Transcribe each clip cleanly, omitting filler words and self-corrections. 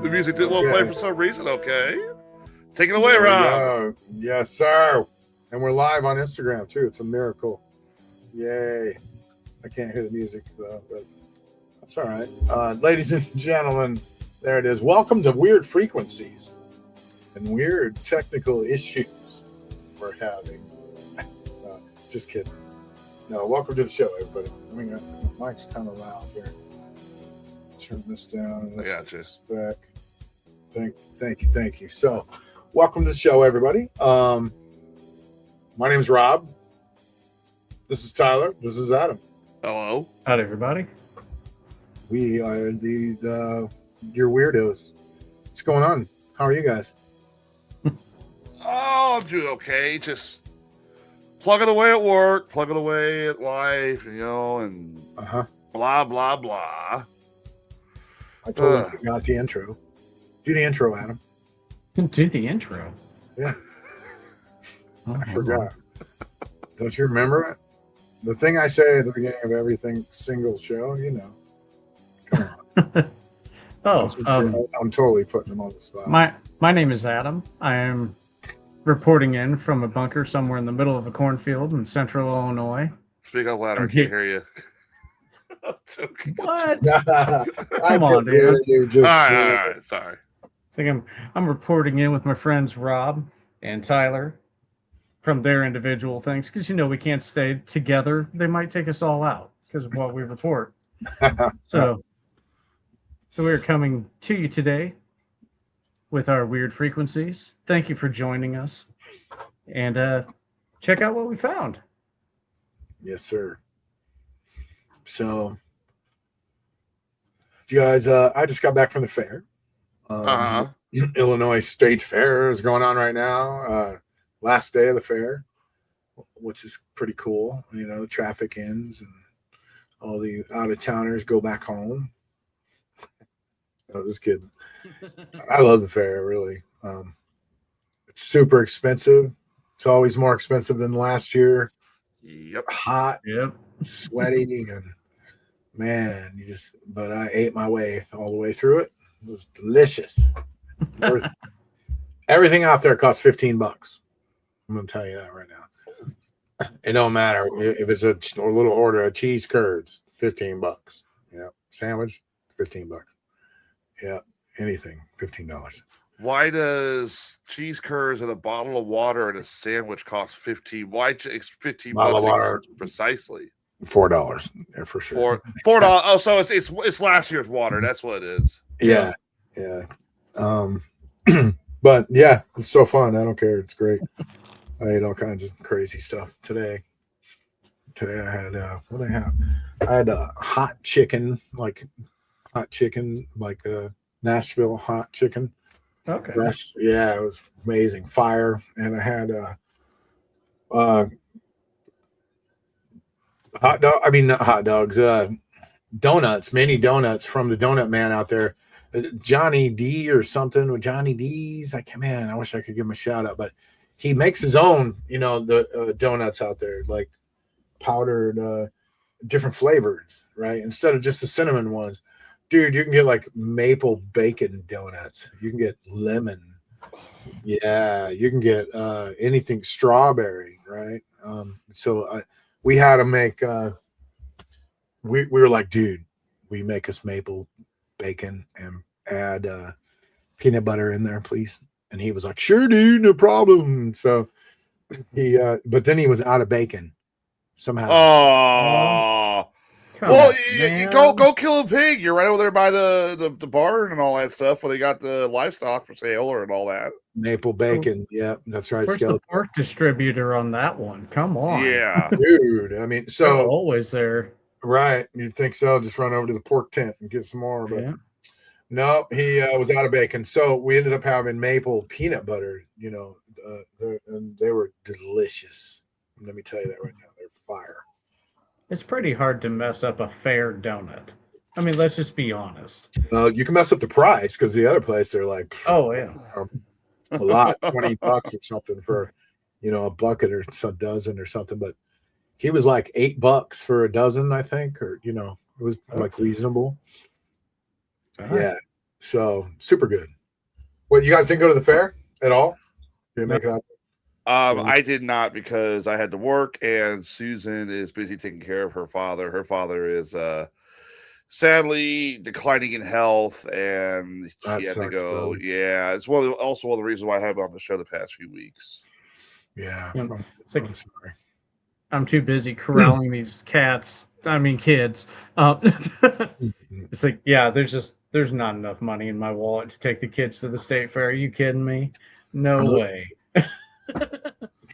The music didn't want to play for some reason. Okay. Take it away, There we Rob. go. Yes, sir. And we're live on Instagram, too. It's a miracle. Yay. I can't hear the music, though, but that's all right. Ladies and gentlemen, there it is. Welcome to Weird Frequencies and weird technical issues we're having. Just kidding. No, welcome to the show, everybody. I mean, my mic's kind of loud here. Turn this down. I got you. Back. Thank you. So, welcome to the show, everybody. My name is Rob. This is Tyler. This is Adam. Hello. Howdy, everybody. We are your weirdos. What's going on? How are you guys? Oh, I'm doing okay. Just plugging away at work, plugging away at life, and blah, blah, blah. I told you I got the intro. Do the intro, Adam. Do the intro. Yeah. I forgot. Don't you remember it? The thing I say at the beginning of every single show, Come on. I'm totally putting them on the spot. My name is Adam. I am reporting in from a bunker somewhere in the middle of a cornfield in central Illinois. Speak up louder. I can't hear you. I'm joking. What? Come on, dude. All right. Sorry. I'm reporting in with my friends Rob and Tyler from their individual things because we can't stay together. They might take us all out because of what we report. So we're coming to you today with our weird frequencies. Thank you for joining us, and check out what we found. Yes, sir. So, you guys, I just got back from the fair. Illinois State Fair is going on right now. Last day of the fair, which is pretty cool. The traffic ends and all the out-of-towners go back home. No, just kidding. I love the fair, really. It's super expensive. It's always more expensive than last year. Yep. Hot. Yep. Sweaty and man, but I ate my way all the way through it. It was delicious. Everything out there costs $15. I'm gonna tell you that right now. It don't matter if it's a little order of cheese curds, $15. Sandwich, $15. Yeah, anything, $15. Why does cheese curds and a bottle of water and a sandwich cost $15? Why $15 bottle of water precisely? $4, yeah, for sure. $4. Oh, so it's last year's water. That's what it is. Yeah. But yeah, it's so fun. I don't care. It's great. I ate all kinds of crazy stuff today. Today I had what did I have? I had a hot chicken, like Nashville hot chicken. Okay. Yeah, it was amazing. Fire, and I had not hot dogs, donuts, mini donuts from the donut man out there, Johnny D or something with Johnny D's. I wish I could give him a shout out, but he makes his own, the donuts out there, like powdered, different flavors, right? Instead of just the cinnamon ones, dude, you can get like maple bacon donuts. You can get lemon. Yeah, you can get anything strawberry, right? So we had to make. We were like, dude, we make us maple bacon and add peanut butter in there, please. And he was like, sure, dude, no problem. So but then he was out of bacon somehow. Oh, well, you go kill a pig. You're right over there by the barn and all that stuff where they got the livestock for sale and all that. Maple bacon, yeah, that's right. Where's the pork distributor on that one? Come on, yeah, dude. I mean, so always there, right? You'd think so. Just run over to the pork tent and get some more, but no, he was out of bacon. So we ended up having maple peanut butter. And they were delicious. Let me tell you that right now, they're fire. It's pretty hard to mess up a fair donut. I mean, let's just be honest. You can mess up the price because the other place they're like, oh yeah, a lot, $20 or something for, a bucket or a dozen or something. But he was like $8 for a dozen, I think, or it was like reasonable. Right. So super good. What, you guys didn't go to the fair at all? Didn't make it out? I did not because I had to work, and Susan is busy taking care of her father. Her father is sadly declining in health, and That she had to sucks, go. bro. Yeah, it's also one of the reasons why I haven't been on the show the past few weeks. Yeah. Yeah. I'm like- sorry. I'm too busy corralling these kids. It's like, yeah, there's not enough money in my wallet to take the kids to the state fair. Are you kidding me? No way.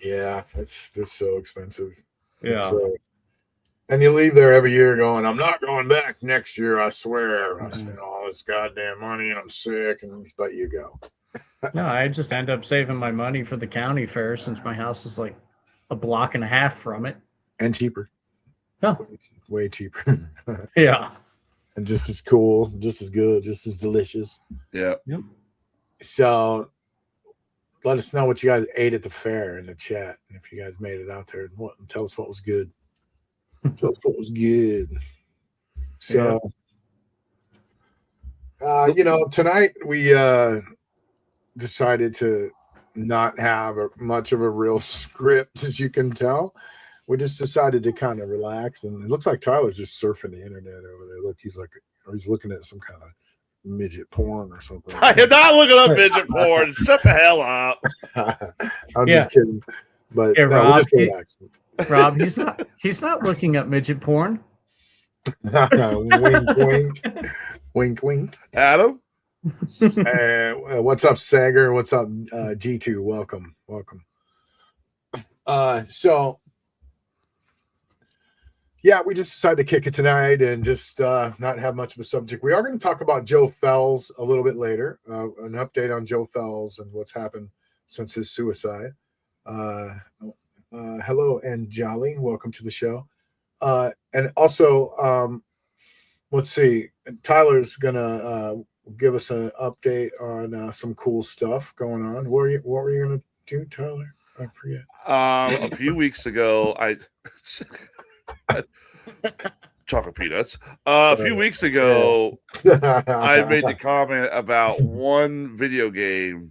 Yeah, it's so expensive. Yeah. And you leave there every year going, I'm not going back next year, I swear. I Mhm. spent all this goddamn money and I'm sick, but you go. No, I just end up saving my money for the county fair since my house is like a block and a half from it. And cheaper. Yeah. Way cheaper. Yeah. And just as cool, just as good, just as delicious. Yeah. Yep. So let us know what you guys ate at the fair in the chat. And if you guys made it out there, and tell us what was good. Tell us what was good. So, tonight we decided to not have much of a real script, as you can tell. We just decided to kind of relax, and it looks like Tyler's just surfing the internet over there. Look, he's looking at some kind of midget porn or something. I am not looking up midget porn. Shut the hell up. I'm just kidding. But Yeah, no, Rob, we're just relaxing. Rob, he's not looking up midget porn. Wink, wink. Wink, wink. Adam? What's up, Sager? What's up, G2? Welcome. Yeah, we just decided to kick it tonight and just not have much of a subject. We are going to talk about Joe Felz a little bit later, an update on Joe Felz and what's happened since his suicide. Hello, and Jolly, welcome to the show. And also, let's see, Tyler's going to give us an update on some cool stuff going on. What were you going to do, Tyler? I forget. A few weeks ago, chocolate peanuts. A few weeks ago, I made the comment about one video game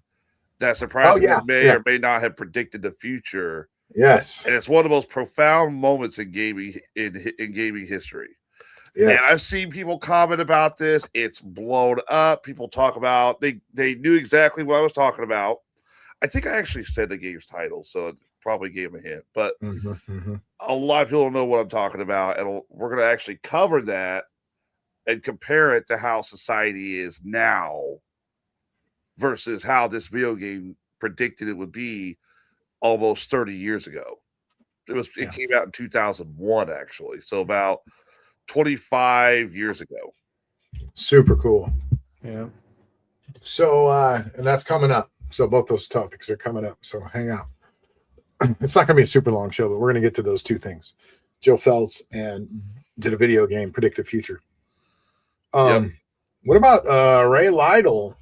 that surprisingly may or may not have predicted the future. Yes, and it's one of the most profound moments in gaming gaming history. Yes. And I've seen people comment about this. It's blown up. People talk about they knew exactly what I was talking about. I think I actually said the game's title, so it probably gave a hint. But a lot of people don't know what I'm talking about, and we're going to actually cover that and compare it to how society is now versus how this video game predicted it would be almost 30 years ago. It came out in 2001, actually, so about 25 years ago. Super cool. Yeah. So, and that's coming up. So both those topics are coming up. So hang out. It's not going to be a super long show, but we're going to get to those two things. Joe Felz and did a video game predict the future. What about Ray Lytle?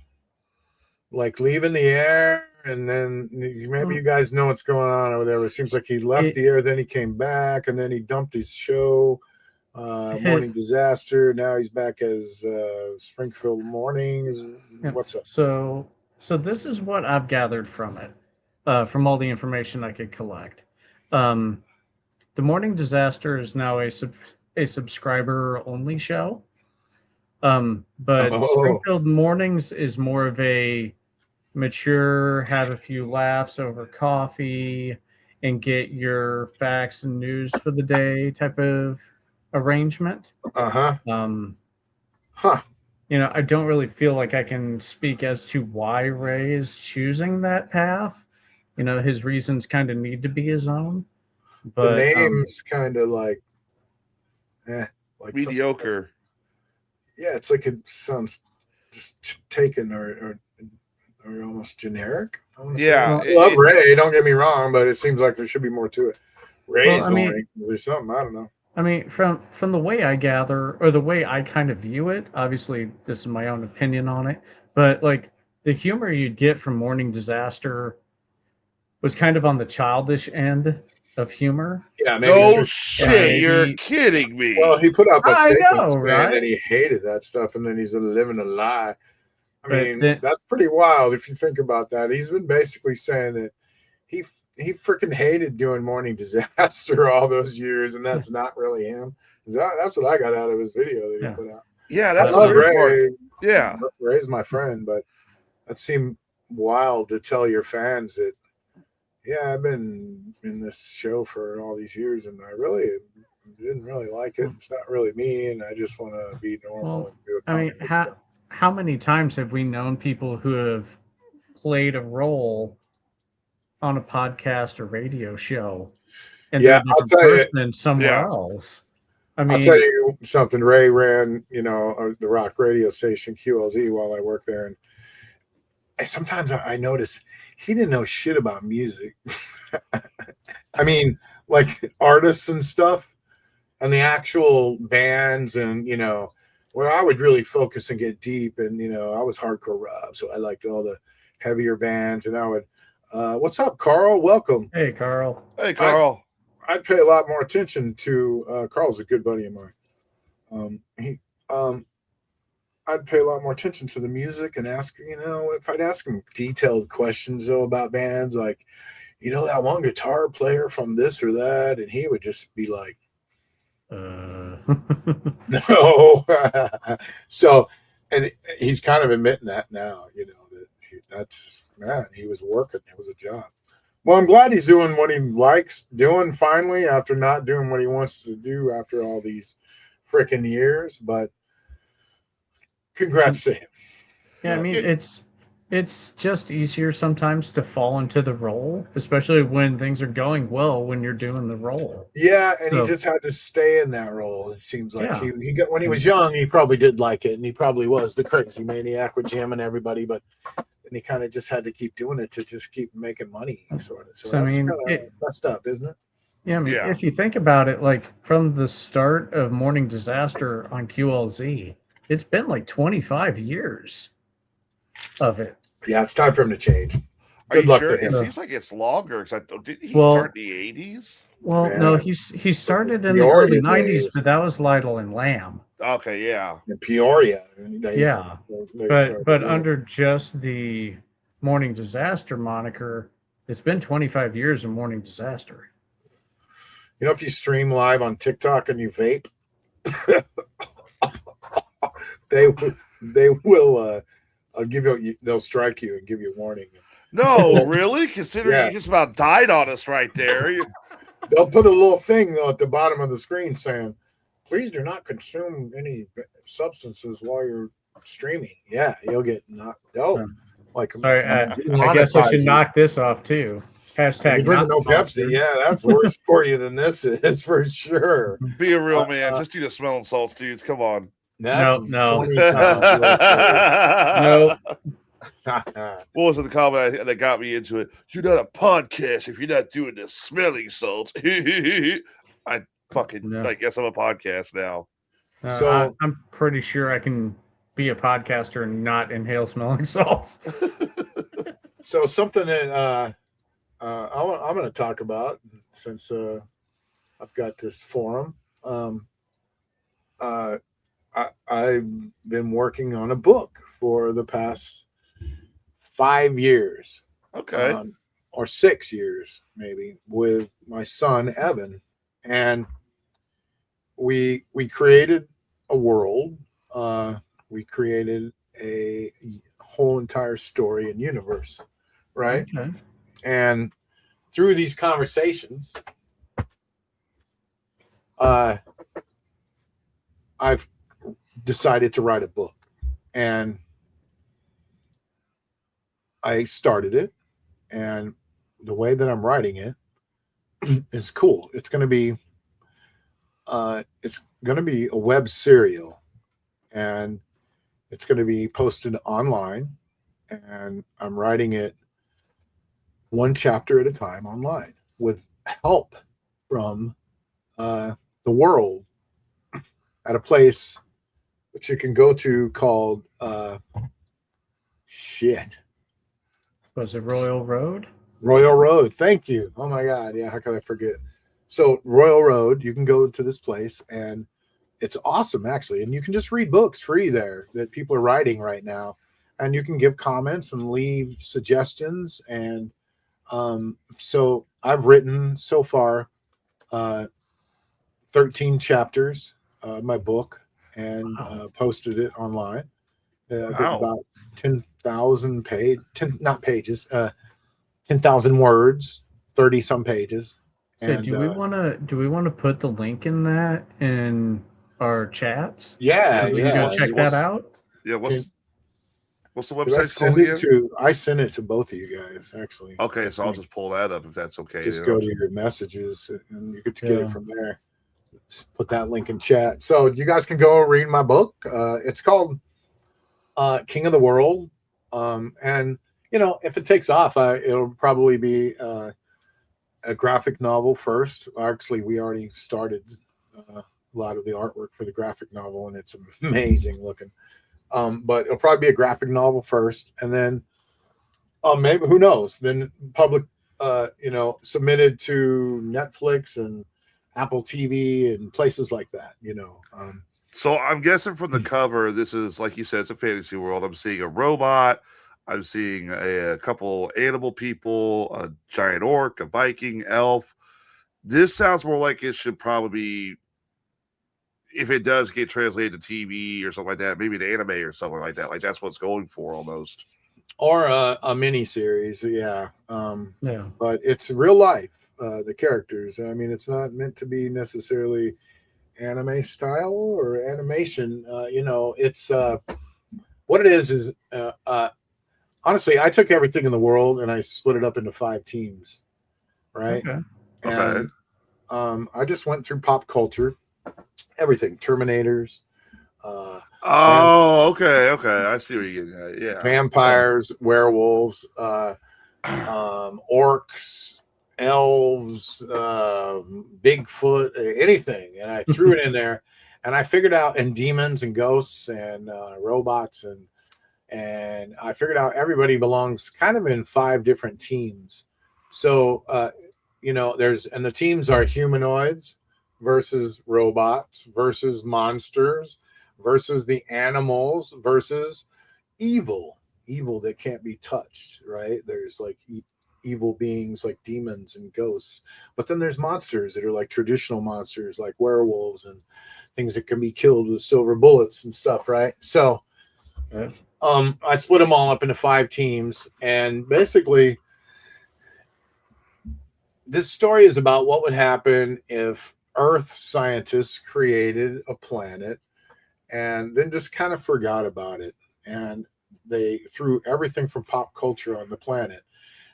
Like leaving the air, and then maybe you guys know what's going on over there. It seems like he left the air, then he came back, and then he dumped his show. Morning Disaster. Now he's back as Springfield Mornings. What's up? So this is what I've gathered from it, from all the information I could collect. The Morning Disaster is now a subscriber only show, but Springfield Mornings is more of a mature, have a few laughs over coffee, and get your facts and news for the day type of arrangement. I don't really feel like I can speak as to why Ray is choosing that path. His reasons kind of need to be his own. But the name's kind of like mediocre. It's like it sounds just taken or almost generic. I love Ray, don't get me wrong, but it seems like there should be more to it. Ray's there's something, I don't know. I mean, from the way I gather, or the way I kind of view it, obviously this is my own opinion on it, but like the humor you'd get from Morning Disaster was kind of on the childish end of humor. Yeah, no shit, you're kidding me. Well, he put out that statement right? and he hated that stuff, and then he's been living a lie. I mean, that's pretty wild if you think about that. He's been basically saying that he freaking hated doing Morning Disaster all those years, and that's not really him. That's what I got out of his video that he put out. Yeah, that's the weird part. Yeah, Ray's my friend, but that seemed wild to tell your fans that. Yeah, I've been in this show for all these years, and I really didn't really like it. It's not really me, and I just want to be normal and do a I mean, how many times have we known people who have played a role on a podcast or radio show, and they're a different person somewhere else? I mean, I'll tell you something. Ray ran, the rock radio station QLZ while I worked there, and sometimes I notice he didn't know shit about music. I mean, like artists and stuff, and the actual bands, and where I would really focus and get deep, and I was hardcore Rob, so I liked all the heavier bands, and I would, what's up, Carl? Welcome. Hey, Carl. Hey, Carl. I'd pay a lot more attention to Carl's a good buddy of mine. I'd pay a lot more attention to the music and ask, if I'd ask him detailed questions though about bands, like, that one guitar player from this or that, and he would just be like, no. So, and he's kind of admitting that now, that he was working. It was a job. Well, I'm glad he's doing what he likes doing finally after not doing what he wants to do after all these freaking years, but congrats to him. Yeah, I mean, it's just easier sometimes to fall into the role, especially when things are going well when you're doing the role. Yeah, and he just had to stay in that role. It seems like he got, when he was young, he probably did like it, and he probably was the crazy maniac with jamming everybody, but and he kind of just had to keep doing it to just keep making money, sort of. So that's kind of messed up, isn't it? Yeah, I mean, if you think about it, like from the start of Morning Disaster on QLZ, it's been like 25 years of it. Yeah, it's time for him to change. Good luck to him. It seems like it's longer. Did he start in the 80s? Well, no, he started in the early 90s, but that was Lytle and Lamb. Okay, yeah. In Peoria. Yeah. But under just the Morning Disaster moniker, it's been 25 years of Morning Disaster. If you stream live on TikTok and you vape, they will give you, they'll strike you and give you a warning. No, really? Considering you just about died on us right there. They'll put a little thing at the bottom of the screen saying, please do not consume any substances while you're streaming. Yeah, you'll get knocked out. Sorry, I guess I should knock this off too. Hashtag no Pepsi. Yeah, that's worse for you than this is for sure. Be a real man. Just do the smelling salts, dudes. Come on. No. What was the comment that got me into it? You're not a podcast if you're not doing the smelling salts. I guess I'm a podcast now. So I'm pretty sure I can be a podcaster and not inhale smelling salts. So something that I'm going to talk about, since I've got this forum. I've been working on a book for the past 5 years. Okay. Or 6 years, maybe, with my son, Evan. And we created a world. We created a whole entire story and universe, right? Okay. And through these conversations, I've decided to write a book, and I started it, and the way that I'm writing it is cool. It's going to be a web serial, and it's going to be posted online, and I'm writing it one chapter at a time online with help from the world at a place that you can go to called Was it Royal Road? Royal Road. Thank you. Oh my God. Yeah. How could I forget? So Royal Road, you can go to this place, and it's awesome actually. And you can just read books free there that people are writing right now. and you can give comments and leave suggestions. And so I've written so far 13 chapters my book, and posted it online. I think about 10,000 not pages, 10,000 words, 30 some pages. So and do we want to put the link in that in our chats? Yeah, we can go check that out. Yeah, what's the website called again? I sent it to both of you guys, actually. Okay, so I'll just pull that up if that's okay. Just go to your messages and you get to get it from there. Just put that link in chat. So you guys can go read my book. It's called King of the World. And, if it takes off, it'll probably be a graphic novel first. Actually, we already started a lot of the artwork for the graphic novel, and it's amazing looking. But it'll probably be a graphic novel first, and then maybe, who knows, then public, submitted to Netflix and Apple TV and places like that, So I'm guessing from the cover, this is, like you said, it's a fantasy world. I'm seeing a robot. I'm seeing a couple animal people, a giant orc, a Viking, elf. This sounds more like it should probably be, if it does get translated to TV or something like that, maybe an anime or something like that. Like that's what it's going for almost. Or a mini series, yeah. But it's real life, the characters. I mean, it's not meant to be necessarily anime style or animation. It's what it is honestly, I took everything in the world and I split it up into 5 teams, right? Okay. And I just went through pop culture, everything, Terminators. Okay. I see what you're getting at. Yeah. Vampires, werewolves, orcs, elves, Bigfoot, anything. And I threw it in there, and I figured out, and demons and ghosts and robots, and I figured out everybody belongs kind of in 5 different teams. So, and the teams are humanoids versus robots versus monsters versus the animals versus evil that can't be touched, right? There's like evil beings like demons and ghosts, but then there's monsters that are like traditional monsters like werewolves and things that can be killed with silver bullets and stuff, right? So I split them all up into 5 teams, and basically this story is about what would happen if Earth scientists created a planet and then just kind of forgot about it, and they threw everything from pop culture on the planet.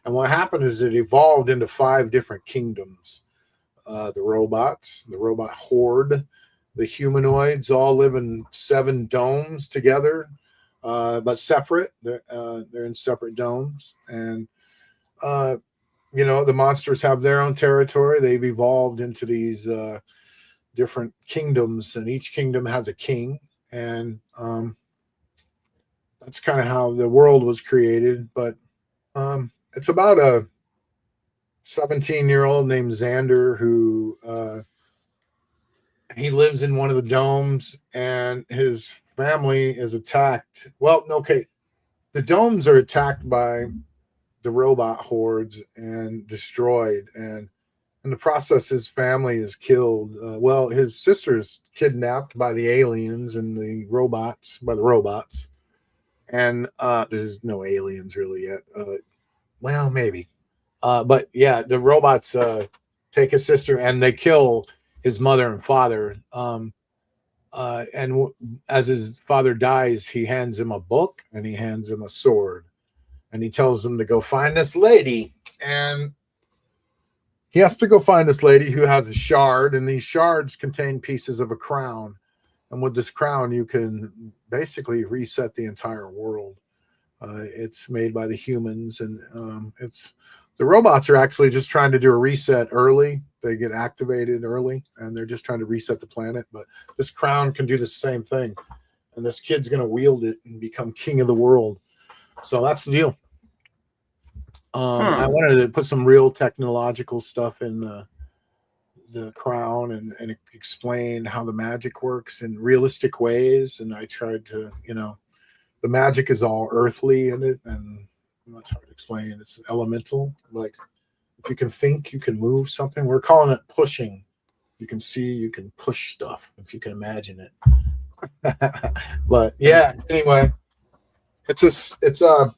And what happened is it evolved into 5 different kingdoms. The robots, the robot horde, the humanoids all live in 7 domes together, but separate. They're in separate domes. And, the monsters have their own territory. They've evolved into these different kingdoms, and each kingdom has a king. And that's kind of how the world was created. But it's about a 17-year-old named Xander who he lives in one of the domes, and his family is attacked. Well, okay, the domes are attacked by the robot hordes and destroyed, and in the process his family is killed. His sister is kidnapped by the aliens and the robots, and there's no aliens really yet. Maybe, but yeah, the robots take his sister and they kill his mother and father. And as his father dies, he hands him a book and he hands him a sword, and he tells him to go find this lady. And he has to go find this lady who has a shard, and these shards contain pieces of a crown. And with this crown, you can basically reset the entire world. It's made by the humans, and the robots are actually just trying to do a reset early. They get activated early, and they're just trying to reset the planet. But this crown can do the same thing, and this kid's going to wield it and become king of the world. So that's the deal. I wanted to put some real technological stuff in the crown and explain how the magic works in realistic ways. And I tried to, the magic is all earthly in it, and it's hard to explain. It's elemental. Like if you can think, you can move something. We're calling it pushing. You can see, you can push stuff if you can imagine it. But yeah, anyway, it's on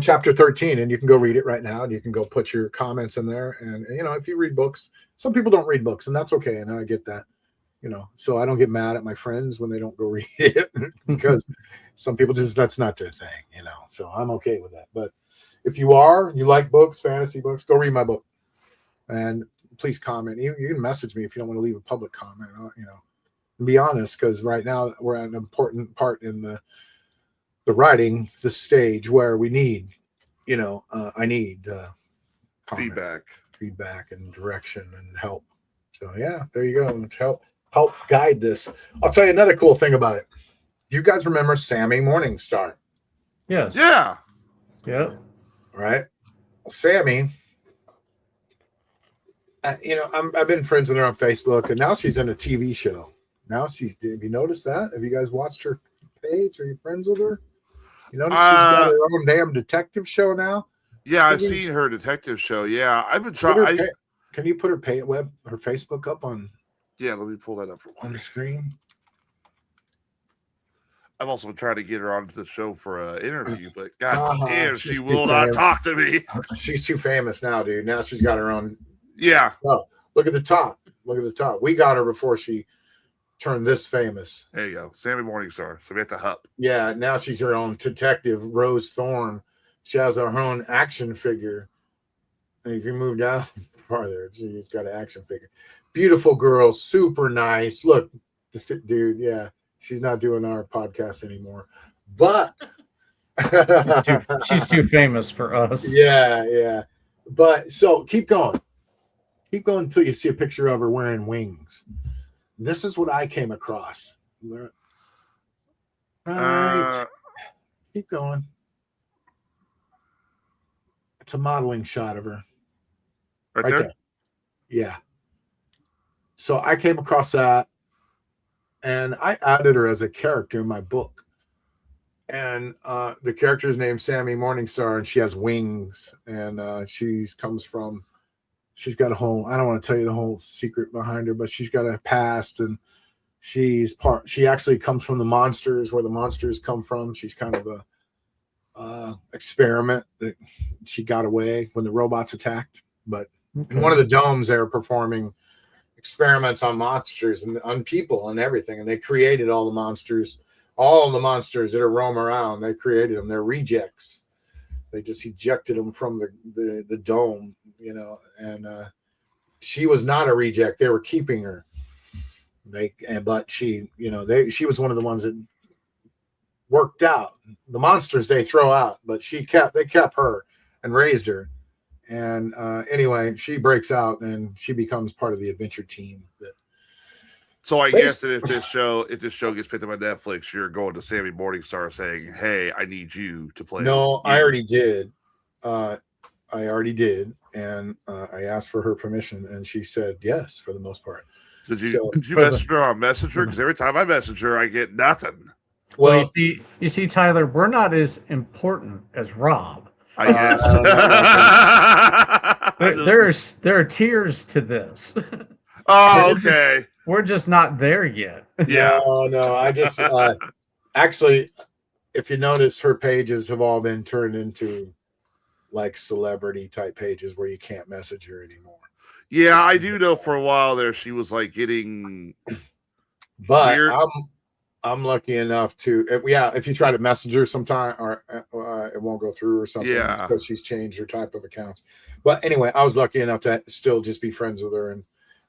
chapter 13, and you can go read it right now, and you can go put your comments in there. And if you read books, some people don't read books, and that's okay, and I get that. So I don't get mad at my friends when they don't go read it because some people that's not their thing, so I'm okay with that. But if you like books, fantasy books, go read my book, and please comment. You can message me if you don't want to leave a public comment, and be honest, because right now we're at an important part in the writing, the stage where we need, I need feedback and direction and help. So yeah, there you go. Help guide this. I'll tell you another cool thing about it. You guys remember Sammy Morningstar? Yes. Yeah. Yep. Right. Sammy, I've been friends with her on Facebook, and now she's in a TV show. Have you noticed that? Have you guys watched her page? Are you friends with her? You notice she's got her own damn detective show now? Yeah, I've seen her detective show. Yeah, I've been trying. Can you put her Facebook up on? Yeah, let me pull that up on the screen. I've also been trying to get her onto the show for an interview, but God damn, she will not talk to me. She's too famous now, dude. Now she's got her own. Yeah. Oh, look at the top. We got her before she turned this famous. There you go. Sammy Morningstar. Samantha Hupp. Yeah, now she's her own detective, Rose Thorne. She has her own action figure. And if you move down farther, she's got an action figure. Beautiful girl, super nice. Look, dude, yeah, she's not doing our podcast anymore. But she's too famous for us. Yeah. But so keep going. Keep going until you see a picture of her wearing wings. This is what I came across. Right. Keep going. It's a modeling shot of her. Right there? Yeah. So I came across that, and I added her as a character in my book. And the character is named Sammy Morningstar, and she has wings. And she's got a whole, I don't want to tell you the whole secret behind her, but she's got a past, and she actually comes from the monsters, where the monsters come from. She's kind of a experiment that she got away when the robots attacked. But in one of the domes, they were performing experiments on monsters and on people and everything, and they created all the monsters that roam around. They created them. They're rejects. They just ejected them from the dome, and she was not a reject. They were keeping her. But she was one of the ones that worked out. The monsters they throw out, but they kept her and raised her. And anyway, she breaks out and she becomes part of the adventure team. So I guess that if this show gets picked up on Netflix, you're going to Sammy Morningstar saying, "Hey, I need you to play." No, I already did. And I asked for her permission, and she said yes for the most part. Did you message her on Messenger? Because every time I message her, I get nothing. Well, you see, Tyler, we're not as important as Rob. I guess there are tiers to this. Oh, okay. We're just not there yet. Yeah. No. I just actually, if you notice, her pages have all been turned into like celebrity type pages where you can't message her anymore. Yeah, I do know for a while there she was like getting. But weird. I'm lucky enough to, if you try to message her sometime, or it won't go through or something. Yeah, because she's changed her type of accounts. But anyway, I was lucky enough to still just be friends with her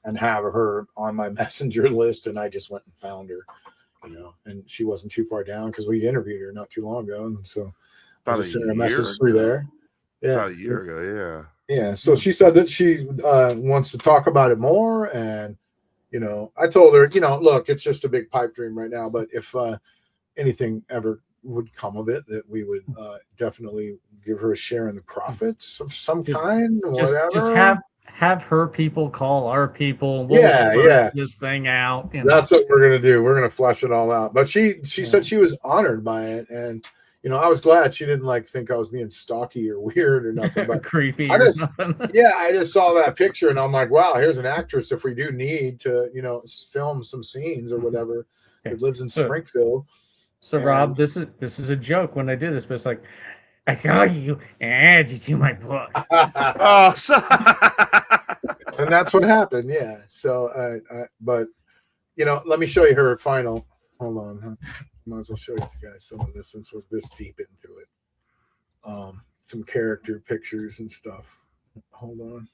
and have her on my messenger list, and I just went and found her, and she wasn't too far down because we interviewed her not too long ago, and so I just sent her a message through there. Yeah, about a year ago. Yeah. So she said that she wants to talk about it more, and I told her, look, it's just a big pipe dream right now, but if anything ever would come of it, that we would definitely give her a share in the profits of some kind, whatever. Just have her people call our people. We'll Yeah. this thing out. That's what we're gonna do. We're gonna flesh it all out. But she said she was honored by it, and I was glad she didn't like think I was being stalky or weird or nothing. But creepy. I just saw that picture and I'm like, wow, here's an actress. If we do need to, film some scenes or whatever, it lives in Springfield. So Rob, this is a joke when I do this, but it's like, I saw you and added you to my book. Oh, and that's what happened. Yeah. So, but let me show you her final. Hold on. Might as well show you guys some of this since we're this deep into it. Some character pictures and stuff. Hold on.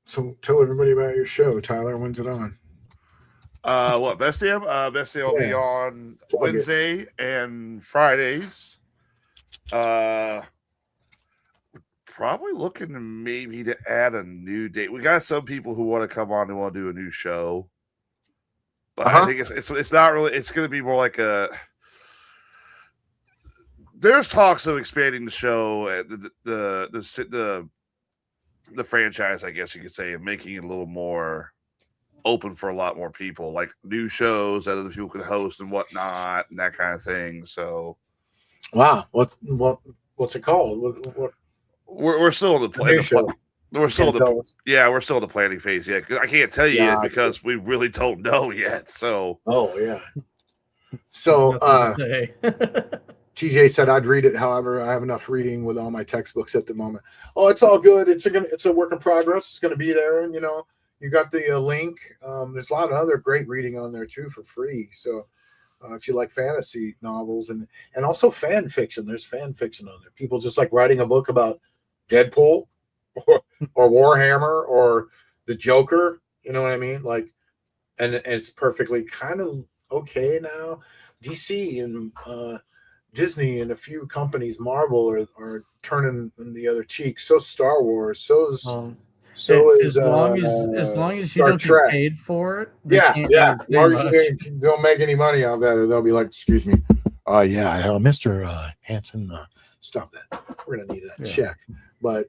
So tell everybody about your show, Tyler. When's it on? What, Best Damn? Best Damn will be on Wednesday and Fridays. Probably looking maybe to add a new date. We got some people who want to come on and want to do a new show, but I think it's not really. It's going to be more like a. There's talks of expanding the show, the franchise, I guess you could say, and making it a little more open for a lot more people, like new shows that other people can host and whatnot, and that kind of thing. So, wow, what's it called? What? We're still in the planning. We're still in the planning phase. Yeah, I can't tell you yet because we really don't know yet. So, So, TJ said I'd read it. However, I have enough reading with all my textbooks at the moment. Oh, it's all good. It's a work in progress. It's going to be there. And, you got the link. There's a lot of other great reading on there too for free. So if you like fantasy novels and also fan fiction, there's fan fiction on there. People just like writing a book about Deadpool or Warhammer or the Joker. You know what I mean? Like, and it's perfectly kind of okay now. DC and Disney and a few companies, Marvel, are turning the other cheek. So Star Wars, as long as you don't get paid for it. Yeah. As long as you don't make any money out of that, or they'll be like, "Excuse me, Mr. Hanson, stop that. We're gonna need that check." But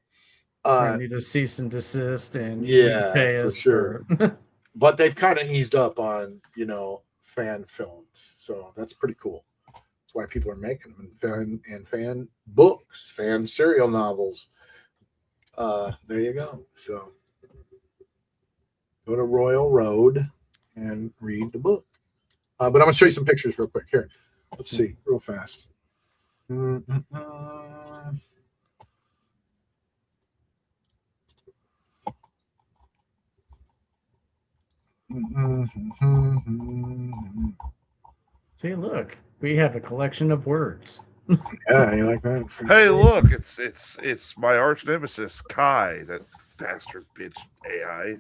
we need a cease and desist and pay us for sure. But they've kind of eased up on fan films, so that's pretty cool. That's why people are making them and fan books, fan serial novels. There you go. So go to Royal Road and read the book. But I'm gonna show you some pictures real quick. Here, let's see, real fast. See, look, we have a collection of words. Yeah, you like that? Hey, look, it's my arch nemesis, Kai, that bastard bitch AI.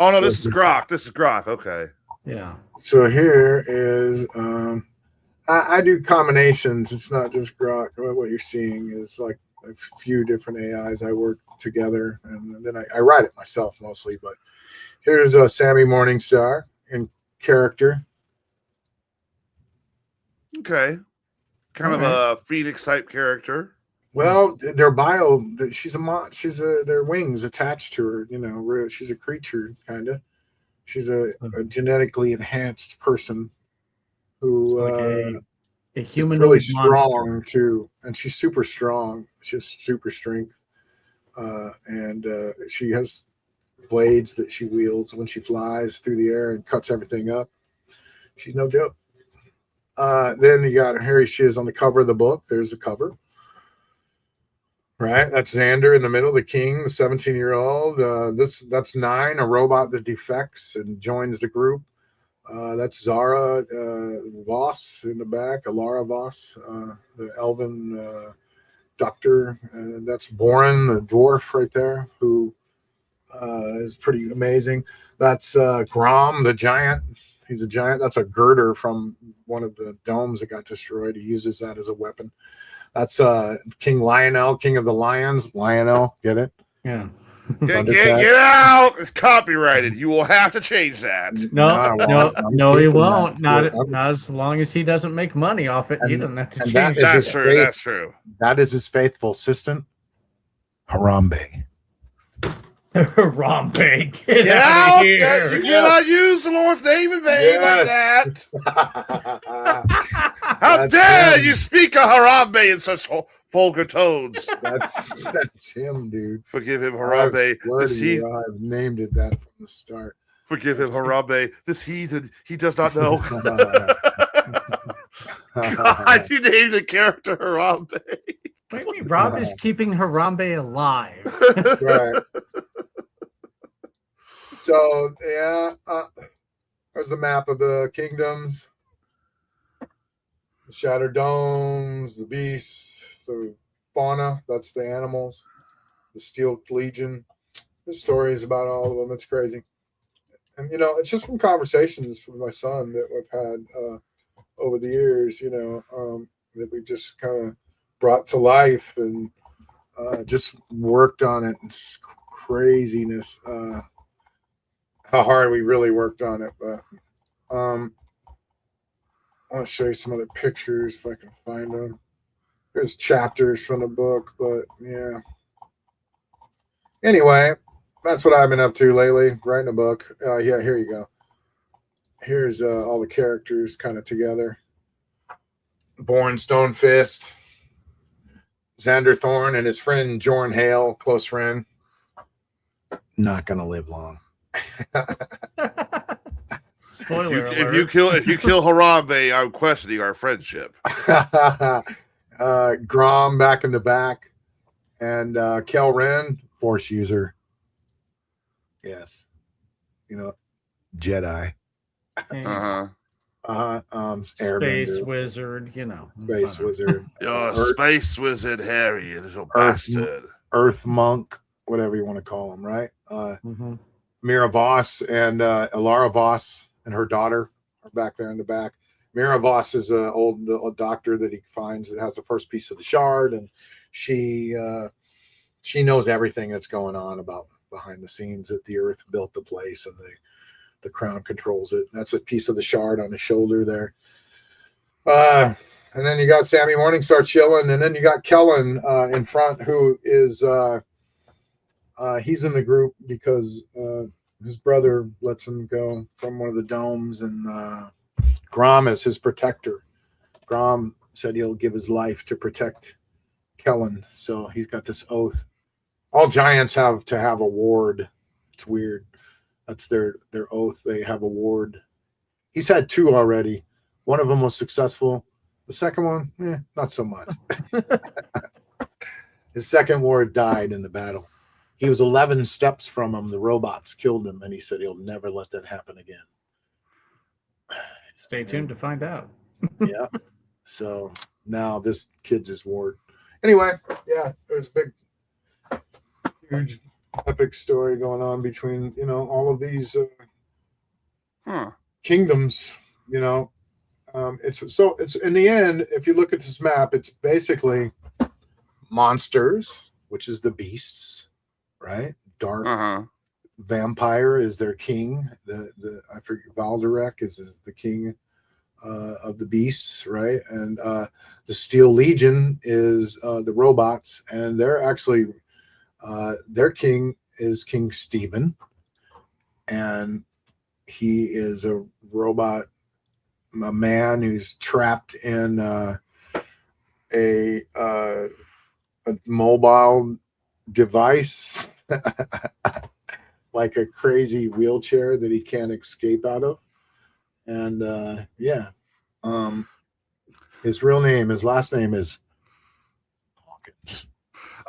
Oh no, this is Grok. This is Grok. Okay. Yeah. So here is I do combinations. It's not just Grok. What you're seeing is like a few different AIs I work together, and then I write it myself mostly. But here's Sammy Morningstar in character. Okay. Kind of a Phoenix type character. Well, their bio, she's their wings attached to her, she's a creature, kind of. She's a genetically enhanced person who a human is really strong too. And she's super strong. She has super strength. And she has blades that she wields when she flies through the air and cuts everything up. She's no joke. Then you got here she is on the cover of the book. There's the cover. Right, that's Xander in the middle, the king, the 17-year-old. That's 9, a robot that defects and joins the group. That's Zara Voss in the back, Alara Voss, the elven doctor. That's Boren, the dwarf, right there, who is pretty amazing. That's Grom, the giant. He's a giant. That's a girder from one of the domes that got destroyed. He uses that as a weapon. That's King Lionel, King of the Lions. Lionel, get it? Yeah. Get out! It's copyrighted. You will have to change that. No, he won't. Not as long as he doesn't make money off it. He doesn't have to change that. That's true. That's true. That is his faithful assistant, Harambe. Harambe, get out of here! You cannot use the Lord's name in vain like that. How dare you speak of Harambe in such vulgar tones? That's him, dude. Forgive him, Harambe. I've named it that from the start. Forgive him, Harambe. This heathen, he does not know. God, you named the character Harambe. Maybe Rob is keeping Harambe alive. Right. So, yeah, there's the map of the kingdoms. The Shattered Domes, the beasts, the fauna, that's the animals, the Steel Legion. There's stories about all of them. It's crazy. And, it's just from conversations with my son that we've had over the years, that we just kind of brought to life and just worked on it. It's craziness. How hard we really worked on it. But I want to show you some other pictures if I can find them. There's chapters from the book, but yeah. Anyway, that's what I've been up to lately, writing a book. Yeah, here you go. Here's all the characters kind of together. Born Stonefist, Xander Thorne, and his friend Jorn Hale, close friend. Not gonna live long. Spoiler alert. If you kill Harambe, I'm questioning our friendship. Grom back in the back, and Kel Ren, Force user. Yes, Jedi. Space wizard, Space wizard. Space wizard Harry, you little bastard. Earth monk, whatever you want to call him, right? Mira Voss and Alara Voss and her daughter are back there in the back. Mira Voss is an old doctor that he finds that has the first piece of the shard, and she knows everything that's going on about behind the scenes, that the Earth built the place and the crown controls it. That's a piece of the shard on his shoulder there. And then you got Sammy Morningstar chilling, and then you got Kellen in front, who is he's in the group because his brother lets him go from one of the domes, and Grom is his protector. Grom said he'll give his life to protect Kellen, so he's got this oath. All giants have to have a ward. It's weird. That's their oath. They have a ward. He's had 2 already. One of them was successful. The second one, not so much. His second ward died in the battle. He was 11 steps from him. The robots killed him, and he said he'll never let that happen again. Stay tuned to find out. Yeah. So now this kid's his ward. Anyway, yeah, there's a big, huge, epic story going on between, all of these kingdoms, It's in the end, if you look at this map, it's basically monsters, which is the beasts, right? Dark vampire is their king. The I forget, Valderek is the king of the beasts, right? And the Steel Legion is the robots, and they're actually their king is King Stephen, and he is a robot, a man who's trapped in a mobile device, like a crazy wheelchair that he can't escape out of. And his last name is Hawkins.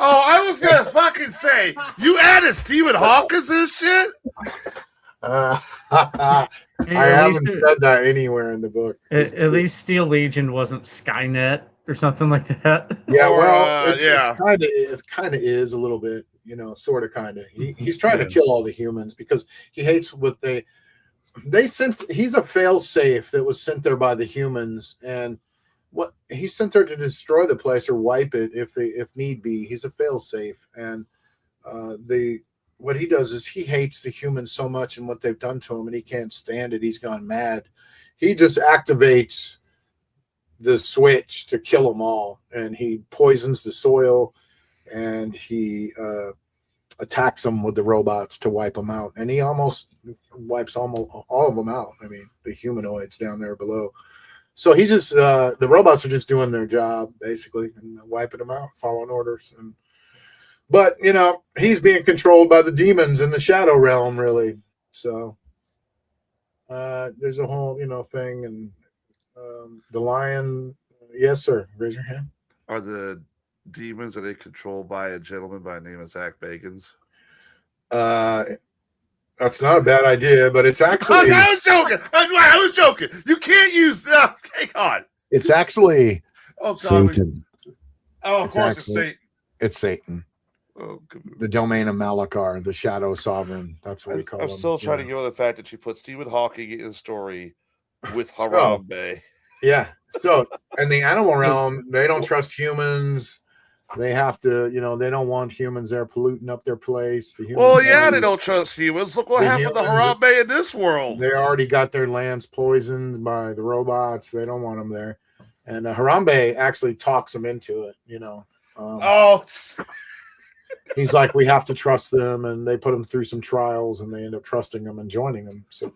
Oh, I was gonna fucking say, you added Stephen Hawkins to this shit? I haven't said that anywhere in the book. At least Steel Legion wasn't Skynet or something like that. Yeah, well, it kind of is a little bit, sort of, kind of. He's trying to kill all the humans because he hates what they sent. He's a fail safe that was sent there by the humans, and what he sent there to destroy the place or wipe it if need be. He's a fail safe, and the what he does is he hates the humans so much and what they've done to him, and he can't stand it. He's gone mad. He just activates the switch to kill them all, and he poisons the soil, and he attacks them with the robots to wipe them out. And he almost wipes almost all of them out. I mean, the humanoids down there below. So he's just the robots are just doing their job basically and wiping them out, following orders. But you know, he's being controlled by the demons in the shadow realm, really. So there's a whole thing. And the lion, yes sir, raise your hand. Are the demons, are they controlled by a gentleman by the name of Zach Bagans? That's not a bad idea, but it's actually. I was joking. I was joking. You can't use that. Hang on. It's actually Satan. Of course, it's Satan. It's Satan. Oh, the domain of Malachar, the Shadow Sovereign. That's what we call him. I'm still trying to get over the fact that she put Stephen Hawking in the story with Harambe. Yeah. So, in the animal realm, they don't trust humans. They have to, they don't want humans there polluting up their place. They don't trust humans. Look what happened to Harambe in this world. They already got their lands poisoned by the robots. They don't want them there. And Harambe actually talks them into it, He's like, we have to trust them, and they put them through some trials, and they end up trusting them and joining them. So,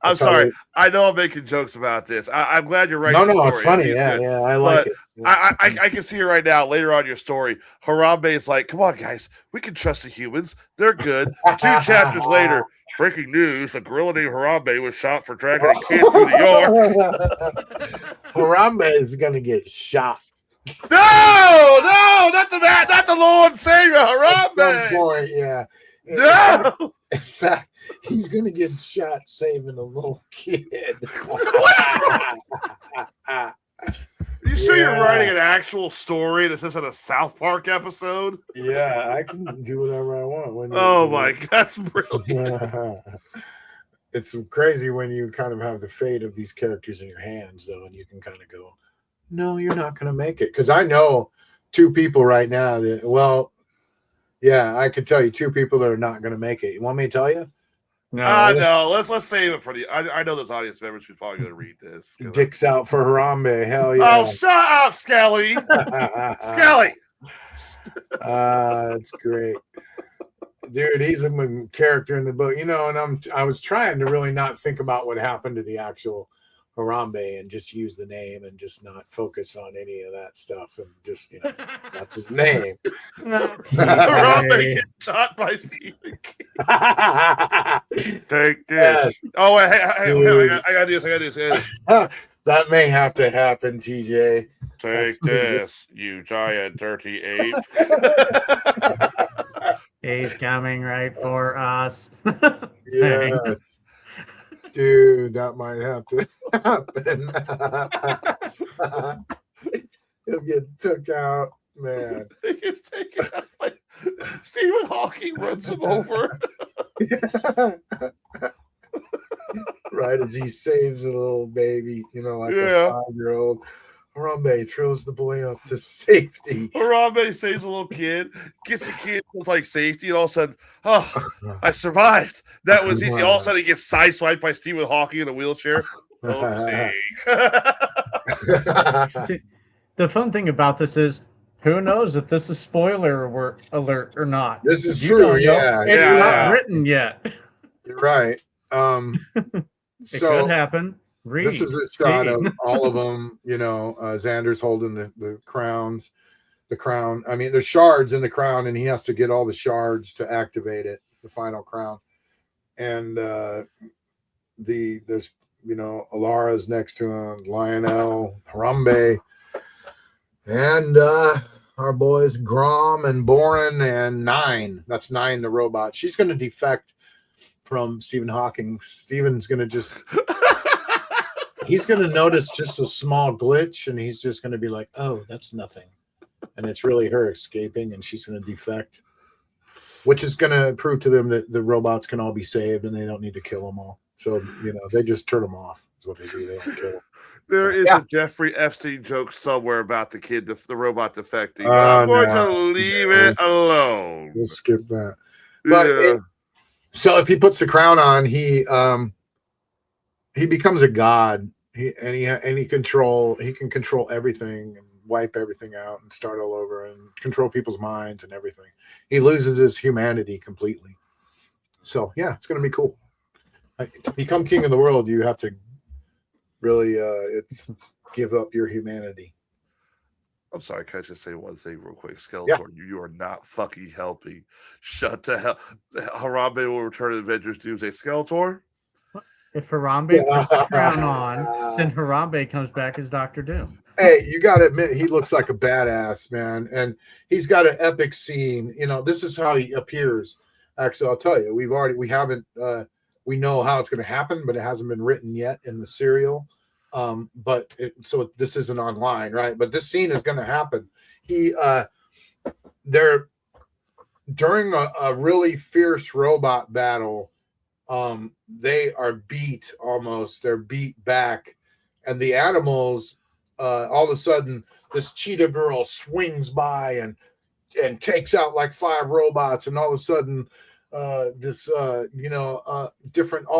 I'm sorry. I know I'm making jokes about this. I'm glad you're right. No, it's funny. Yeah, I like it. Yeah. I can see it right now. Later on in your story, Harambe is like, "Come on, guys, we can trust the humans. They're good." 2 chapters later, breaking news: a gorilla named Harambe was shot for dragging a kid through the yard. Harambe is gonna get shot. No, not the Lord Savior, Harambe. At some point, yeah. No. In fact, he's gonna get shot saving a little kid. You sure you're writing an actual story? This isn't a South Park episode? Yeah, I can do whatever I want. Oh my God, that's brilliant. It's crazy when you kind of have the fate of these characters in your hands, though, and you can kind of go, no, you're not going to make it. Because I know 2 people right now that, I could tell you 2 people that are not going to make it. You want me to tell you? No. Let's save it for the. I know there's audience members who's probably going to read this. Dicks out for Harambe. Hell yeah. Oh, shut up, Skelly. Skelly. That's great. Dude, he's a character in the book, and I was trying to really not think about what happened to the actual Harambe and just use the name and just not focus on any of that stuff and just that's his name. Harambe gets shot by Stephen King. Take this. Oh, hey, I got this. That may have to happen, TJ. Take this, you giant dirty ape. He's coming right for us. Yes. Dude, that might have to happen. He'll get took out, man. He gets taken out by Stephen Hawking runs him over. Right as he saves a little baby, like a 5-year-old. Harambe throws the boy up to safety. Harambe saves a little kid, gets the kid with safety, and all of a sudden, I survived. That was easy. All of a sudden, he gets sideswiped by Stephen Hawking in a wheelchair. The fun thing about this is, who knows if this is spoiler alert or not? This is true. Yeah, it's not written yet. You're right. It could happen. This is a shot of all of them. Xander's holding the crowns. The crown. I mean, there's shards in the crown, and he has to get all the shards to activate it. The final crown. And there's Alara's next to him, Lionel, Harambe, and our boys Grom and Boren and Nine. That's Nine, the robot. She's going to defect from Stephen Hawking. Stephen's going to just. He's going to notice just a small glitch, and he's just going to be like, oh, that's nothing. And it's really her escaping, and she's going to defect, which is going to prove to them that the robots can all be saved, and they don't need to kill them all. So, they just turn them off is what they do. They don't kill them. There is a Jeffrey Epstein joke somewhere about the kid, the robot defecting. I'm going to leave it alone. We'll skip that. But so if he puts the crown on, he becomes a god. He can control everything and wipe everything out and start all over and control people's minds and everything. He loses his humanity completely. So yeah, it's going to be cool. To become king of the world, you have to really it's give up your humanity. I'm sorry, can I just say one thing real quick? Skeletor, Yeah. you are not fucking helping. Shut the hell. Harambe will return to Avengers Doomsday. Skeletor? If Harambe puts the crown on, then Harambe comes back as Dr. Doom. Hey, you got to admit, he looks like a badass, man. And he's got an epic scene. This is how he appears. Actually, I'll tell you, we know how it's going to happen, but it hasn't been written yet in the serial. So this isn't online, right? But this scene is going to happen. They're during a really fierce robot battle. They are beat almost. They're beat back, and the animals. All of a sudden, this cheetah girl swings by and takes out like 5 robots, and all of a sudden, all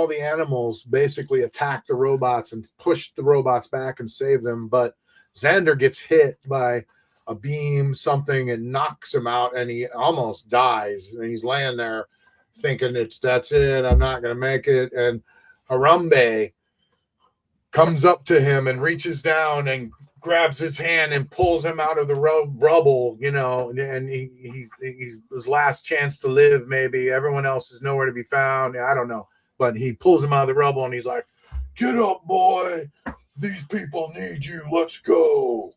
the animals basically attack the robots and push the robots back and save them. But Xander gets hit by a beam, something, and knocks him out, and he almost dies. And he's laying there thinking that's it. I'm not going to make it. And Harambe comes up to him and reaches down and grabs his hand and pulls him out of the rubble, and he's his last chance to live. Maybe everyone else is nowhere to be found. I don't know, but he pulls him out of the rubble and he's like, "Get up, boy. These people need you. Let's go."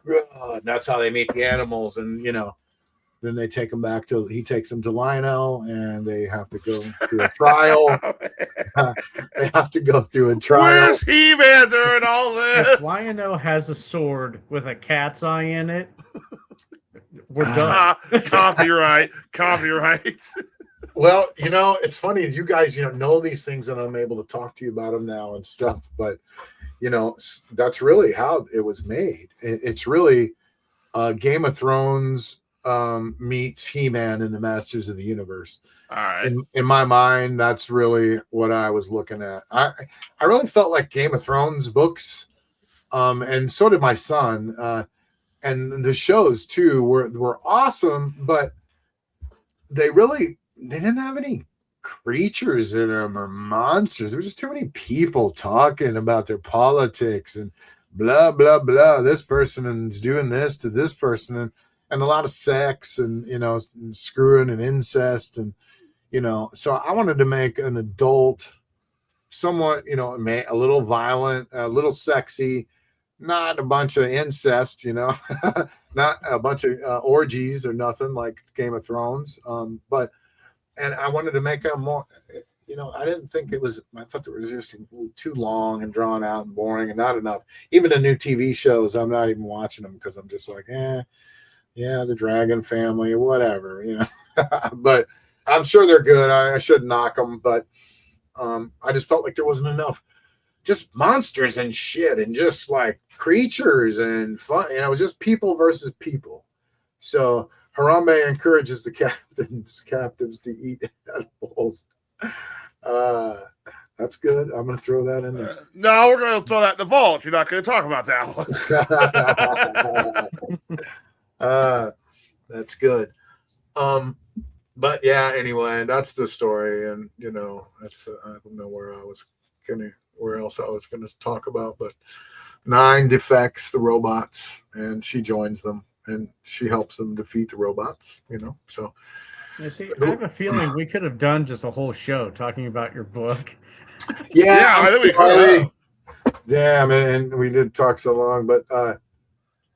And that's how they meet the animals. And, then he takes them to Lionel, and they have to go through a trial. They have to go through a trial. Where's He-Man during all this? If Lionel has a sword with a cat's eye in it, we're done. Copyright. Well, it's funny. You guys, know these things, and I'm able to talk to you about them now and stuff. But, that's really how it was made. It's really Game of Thrones meets He-Man and the Masters of the Universe. All right. In my mind, that's really what I was looking at. I really felt like Game of Thrones books, and so did my son. And the shows too were awesome, but they didn't have any creatures in them or monsters. There was just too many people talking about their politics and blah blah blah. This person is doing this to this person, and a lot of sex and and screwing and incest and so I wanted to make an adult, somewhat a little violent, a little sexy, not a bunch of incest, not a bunch of orgies or nothing like Game of Thrones, and I wanted to make a more I didn't think I thought it was just too long and drawn out and boring and not enough. Even the new TV shows, I'm not even watching them because I'm just like, yeah, the Dragon family, whatever, but I'm sure they're good. I shouldn't knock them, but I just felt like there wasn't enough just monsters and shit and just like creatures and fun. It was just people versus people. So Harambe encourages the captives to eat animals. That's good. I'm going to throw that in there. No, we're going to throw that in the vault. You're not going to talk about that one. That's good. But yeah, anyway, that's the story, and that's I don't know where else I was gonna talk about, but 9 defects the robots, and she joins them, and she helps them defeat the robots. So. You see, I have a feeling we could have done just a whole show talking about your book. Yeah, I think we could. Damn, and we did talk so long, but.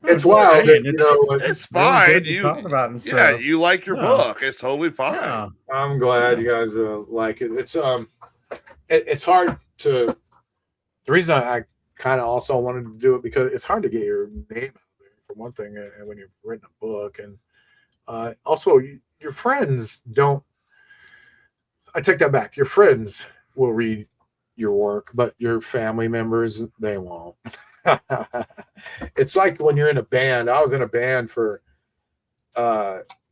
It's wild. It's fine. You talking about and stuff. Yeah, you like your book. It's totally fine. Yeah. I'm glad you guys like it. It's hard to. The reason I kind of also wanted to do it because it's hard to get your name out there for one thing, and when you've written a book, and also your friends don't. I take that back. Your friends will read your work, but your family members, they won't. It's like when you're in a band. I was in a band for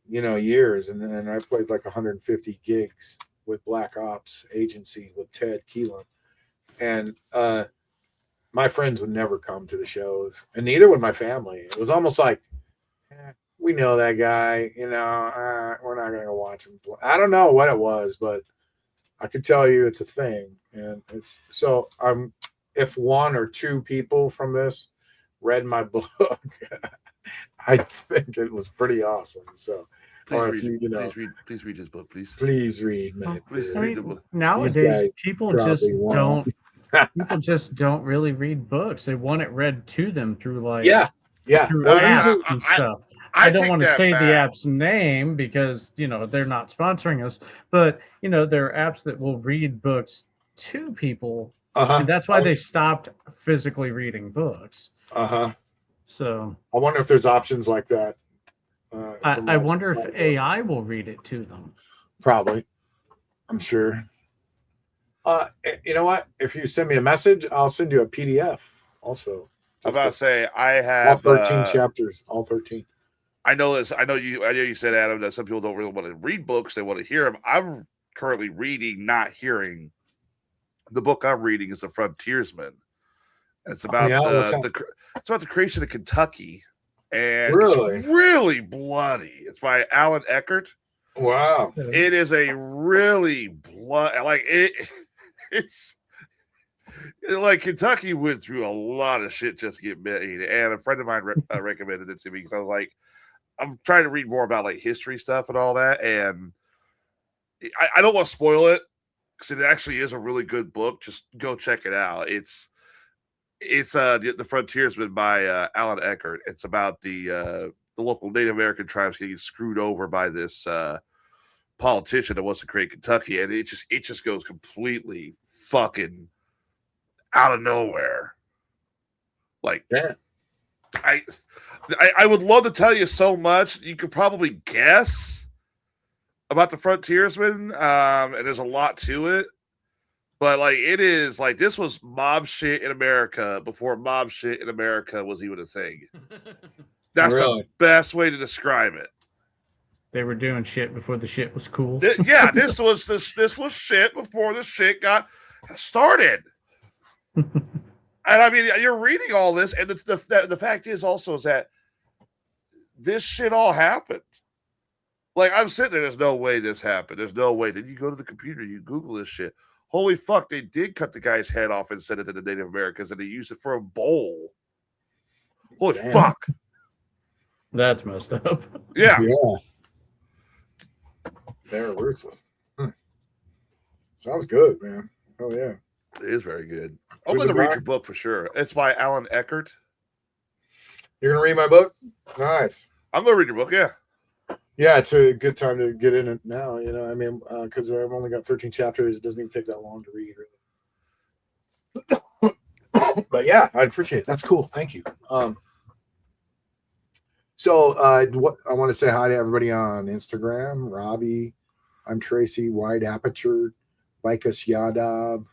years, and I played like 150 gigs with Black Ops Agency with Ted Keelan, and my friends would never come to the shows, and neither would my family. It was almost like, we know that guy, we're not going to watch him play. I don't know what it was, but I could tell you it's a thing, and it's so. If one or two people from this read my book, I think it was pretty awesome. So, please read his book, please. Please read, man. Please read the book. Nowadays, people just don't really read books. They want it read to them through through apps and stuff. I don't want to say the app's name because they're not sponsoring us, but there are apps that will read books to people, and that's why they stopped physically reading books. So I wonder if there's options like that. I wonder if AI will read it to them. Probably, I'm sure. You know what? If you send me a message, I'll send you a PDF. Also, I'm about to say I have all 13 chapters. All 13. I know this. I know you said, Adam, that some people don't really want to read books; they want to hear them. I'm currently reading, not hearing. The book I'm reading is The Frontiersman. It's about it's about the creation of Kentucky, and it's really bloody. It's by Alan Eckert. Wow, it is a really blood It's like Kentucky went through a lot of shit just to get made, and a friend of mine recommended it to me because I was like, I'm trying to read more about like history stuff and all that, and I don't want to spoil it because it actually is a really good book. Just go check it out. It's The Frontiersman by Alan Eckert. It's about the local Native American tribes getting screwed over by this politician that wants to create Kentucky, and it just goes completely fucking out of nowhere. Like, yeah. I would love to tell you so much. You could probably guess about The Frontiersman, and there's a lot to it. But like, it is like, this was mob shit in America before mob shit in America was even a thing. That's the best way to describe it. They were doing shit before the shit was cool. This was shit before the shit got started. And I mean, you're reading all this, and the fact is also is that this shit all happened. Like, I'm sitting there, there's no way this happened. There's no way. Then you go to the computer, you Google this shit. Holy fuck, they did cut the guy's head off and send it to the Native Americans, and they used it for a bowl. Holy fuck. That's messed up. Yeah. They're ruthless. Sounds good, man. Oh, yeah. It is very good. I'm going to read your book for sure. It's by Alan Eckert. You're going to read my book? Nice. I'm going to read your book, yeah. Yeah, it's a good time to get in it now, I mean, because I've only got 13 chapters. It doesn't even take that long to read, really. But yeah, I appreciate it. That's cool. Thank you. What I want to say hi to everybody on Instagram. Robbie, I'm Tracy, Wide Aperture, Vikas Yadav,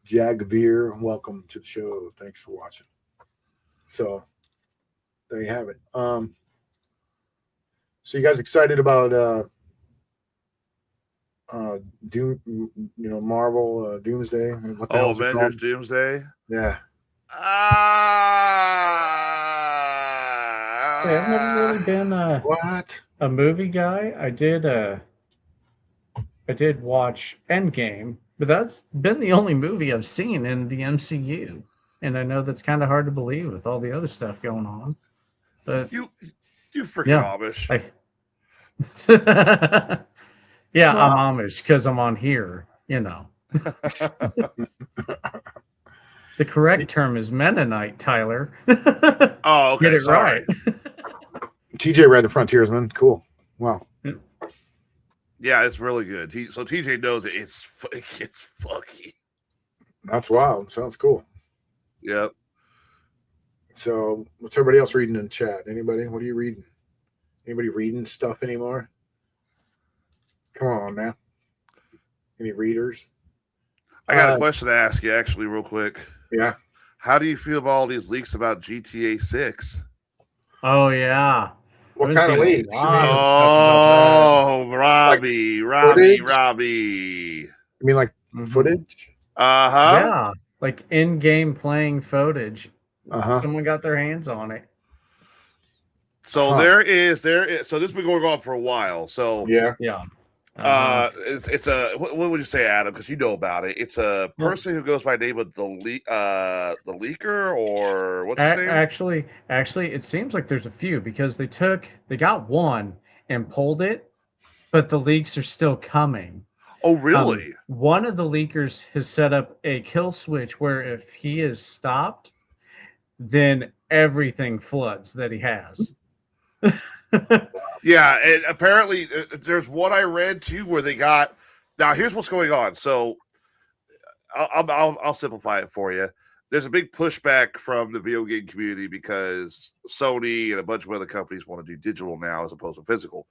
Jagveer. Welcome to the show. Thanks for watching. So there you have it. So you guys excited about Doom, Marvel Doomsday? What the Avengers Doomsday? Yeah. I've never really been a movie guy. I did watch Endgame, but that's been the only movie I've seen in the MCU, and I know that's kind of hard to believe with all the other stuff going on. But you freaking Amish. Yeah, I'm Amish because I'm on here, The correct term is Mennonite, Tyler. Oh, okay. Get it right. TJ read The Frontiersman. Cool. Wow. Yeah, it's really good. TJ knows it. It gets funky. That's wild. Sounds cool. Yep. So, what's everybody else reading in chat? Anybody? What are you reading? Anybody reading stuff anymore? Come on, man. Any readers? I got a question to ask you, actually, real quick. Yeah. How do you feel about all these leaks about GTA 6? Oh, yeah. What kind of leaks? Oh, Robbie. You mean like footage? Uh-huh. Yeah, like in-game playing footage. Uh-huh. Someone got their hands on it. So there is. So this has been going on for a while. So yeah. It's a what would you say, Adam? Because you know about it. It's a person who goes by the name of the leaker, or what's his name? Actually, it seems like there's a few because they got one and pulled it, but the leaks are still coming. Oh, really? One of the leakers has set up a kill switch where if he is stopped, then everything floods that he has. Yeah, and apparently there's one I read too where they got. Now here's what's going on. So I'll simplify it for you. There's a big pushback from the video game community because Sony and a bunch of other companies want to do digital now as opposed to physical.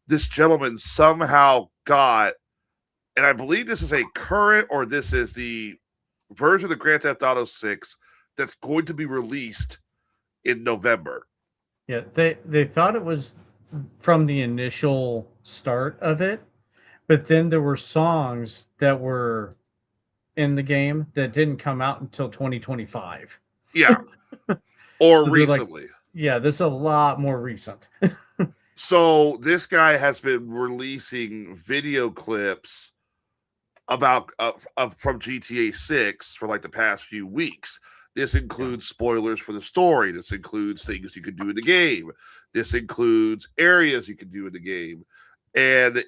This gentleman somehow got, and I believe this is a current or this is the version of Grand Theft Auto 6 that's going to be released in November. Yeah, they thought it was from the initial start of it, but then there were songs that were in the game that didn't come out until 2025. Yeah. Or So recently. like, yeah, this is a lot more recent. So this guy has been releasing video clips about from GTA 6 for like the past few weeks. This includes spoilers for the story. This includes things you can do in the game. This includes areas you can do in the game. And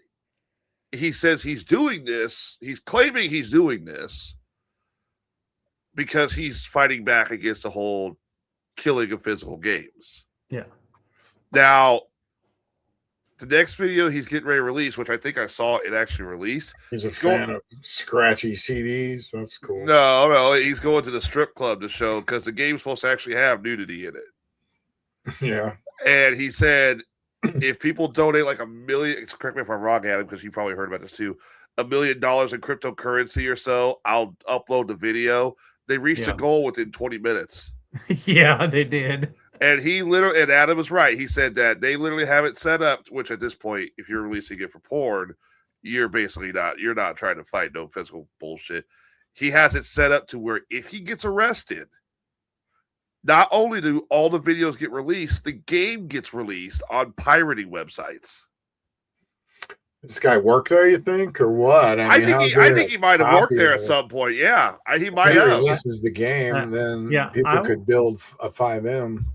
he says he's doing this. He's claiming he's doing this because he's fighting back against the whole killing of physical games. Yeah. Now, the next video he's getting ready to release, which I think I saw it actually released. He's a fan of scratchy CDs. That's cool. No, he's going to the strip club to show because the game's supposed to actually have nudity in it. Yeah. And he said, if people donate like $1 million, correct me if I'm wrong, Adam, because you probably heard about this too, $1 million in cryptocurrency or so, I'll upload the video. They reached a goal within 20 minutes. Yeah, they did. And he literally, and Adam was right. He said that they literally have it set up, which at this point, if you're releasing it for porn, you're not trying to fight no physical bullshit. He has it set up to where if he gets arrested, not only do all the videos get released, the game gets released on pirating websites. This guy work there, you think, or what? I think he might have worked there at some point. Yeah, he might have. If he releases the game, then people could build a 5M.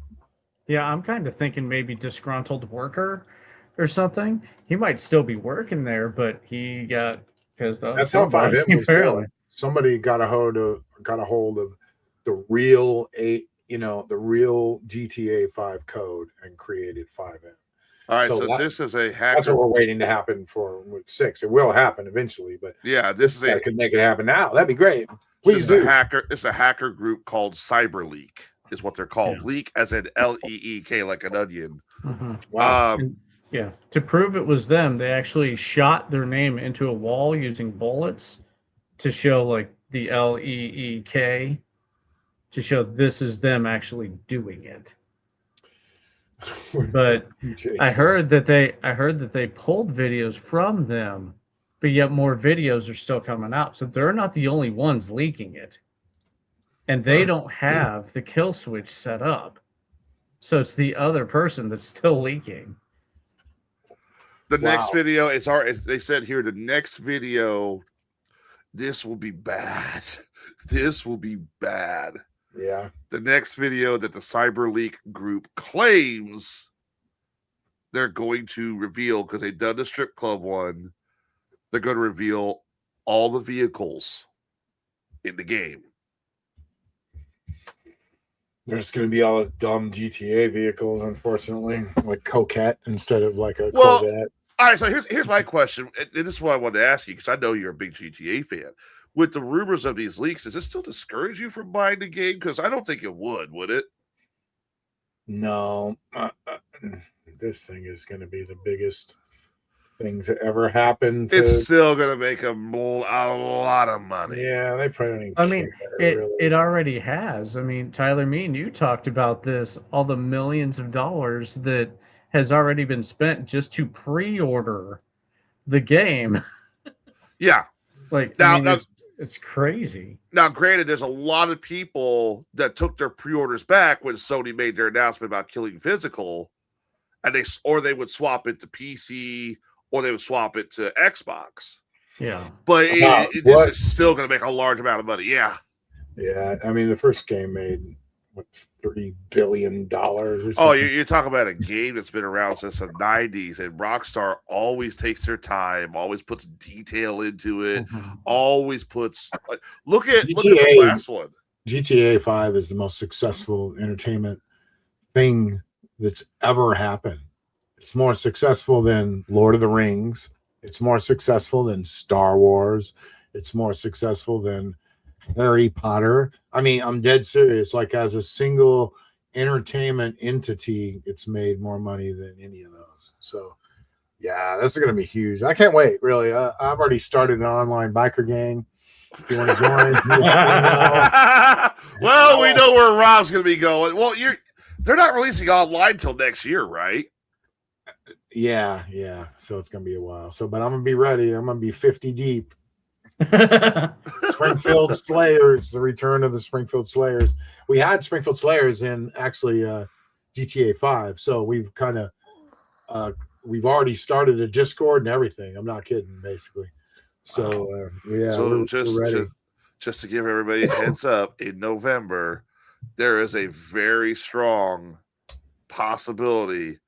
Yeah, I'm kind of thinking maybe disgruntled worker or something. He might still be working there, but he got pissed off. That's how 5M was born. Somebody got a hold of the real the real GTA 5 code and created 5M. All right, so this is a hacker. That's what we're waiting to happen for with 6. It will happen eventually, but this could make it happen now. That'd be great. Please do. It's a hacker group called CyberLeak, is what they're called. Yeah. Leak as in LEEK, like an onion. Mm-hmm. Wow. To prove it was them, they actually shot their name into a wall using bullets to show like the LEEK to show this is them actually doing it. But I heard that they pulled videos from them, but yet more videos are still coming out. So they're not the only ones leaking it. And they don't have the kill switch set up. So it's the other person that's still leaking. The next video, they said here, the next video, this will be bad. This will be bad. Yeah. The next video that the CyberLeak group claims they're going to reveal, because they've done the strip club one, they're going to reveal all the vehicles in the game. There's going to be all the dumb GTA vehicles, unfortunately, like Coquette instead of like a Corvette. All right, so here's my question, and this is what I wanted to ask you, because I know you're a big GTA fan. With the rumors of these leaks, does it still discourage you from buying the game? Because I don't think it would it? No. This thing is going to be the biggest thing to ever happen. It's still going to make them a lot of money. Yeah, they probably don't even care. It already has. I mean, Tyler, me and you talked about this, all the millions of dollars that has already been spent just to pre-order the game. Yeah. Like, now, I mean, it's crazy. Now, granted, there's a lot of people that took their pre-orders back when Sony made their announcement about killing physical, and they would swap it to PC or they would swap it to Xbox. Yeah, but this is still going to make a large amount of money. Yeah. Yeah, I mean, the first game made what, $30 billion or something. Oh, you're talking about a game that's been around since the 90s, and Rockstar always takes their time, always puts detail into it, always puts look at the last one. GTA 5 is the most successful entertainment thing that's ever happened. It's more successful than Lord of the Rings. It's more successful than Star Wars. It's more successful than Harry Potter. I mean, I'm dead serious. Like, as a single entertainment entity, it's made more money than any of those. So, yeah, this is going to be huge. I can't wait, really. I've already started an online biker gang. If you want to join, well, we know where Rob's going to be going. Well, they're not releasing online till next year, right? Yeah. So it's going to be a while. So, but I'm going to be ready. I'm going to be 50 deep. Springfield Slayers, the return of the Springfield Slayers. We had Springfield Slayers in actually GTA 5, so we've kind of we've already started a Discord and everything. I'm not kidding, basically. So yeah, so just to give everybody a heads up, in November there is a very strong possibility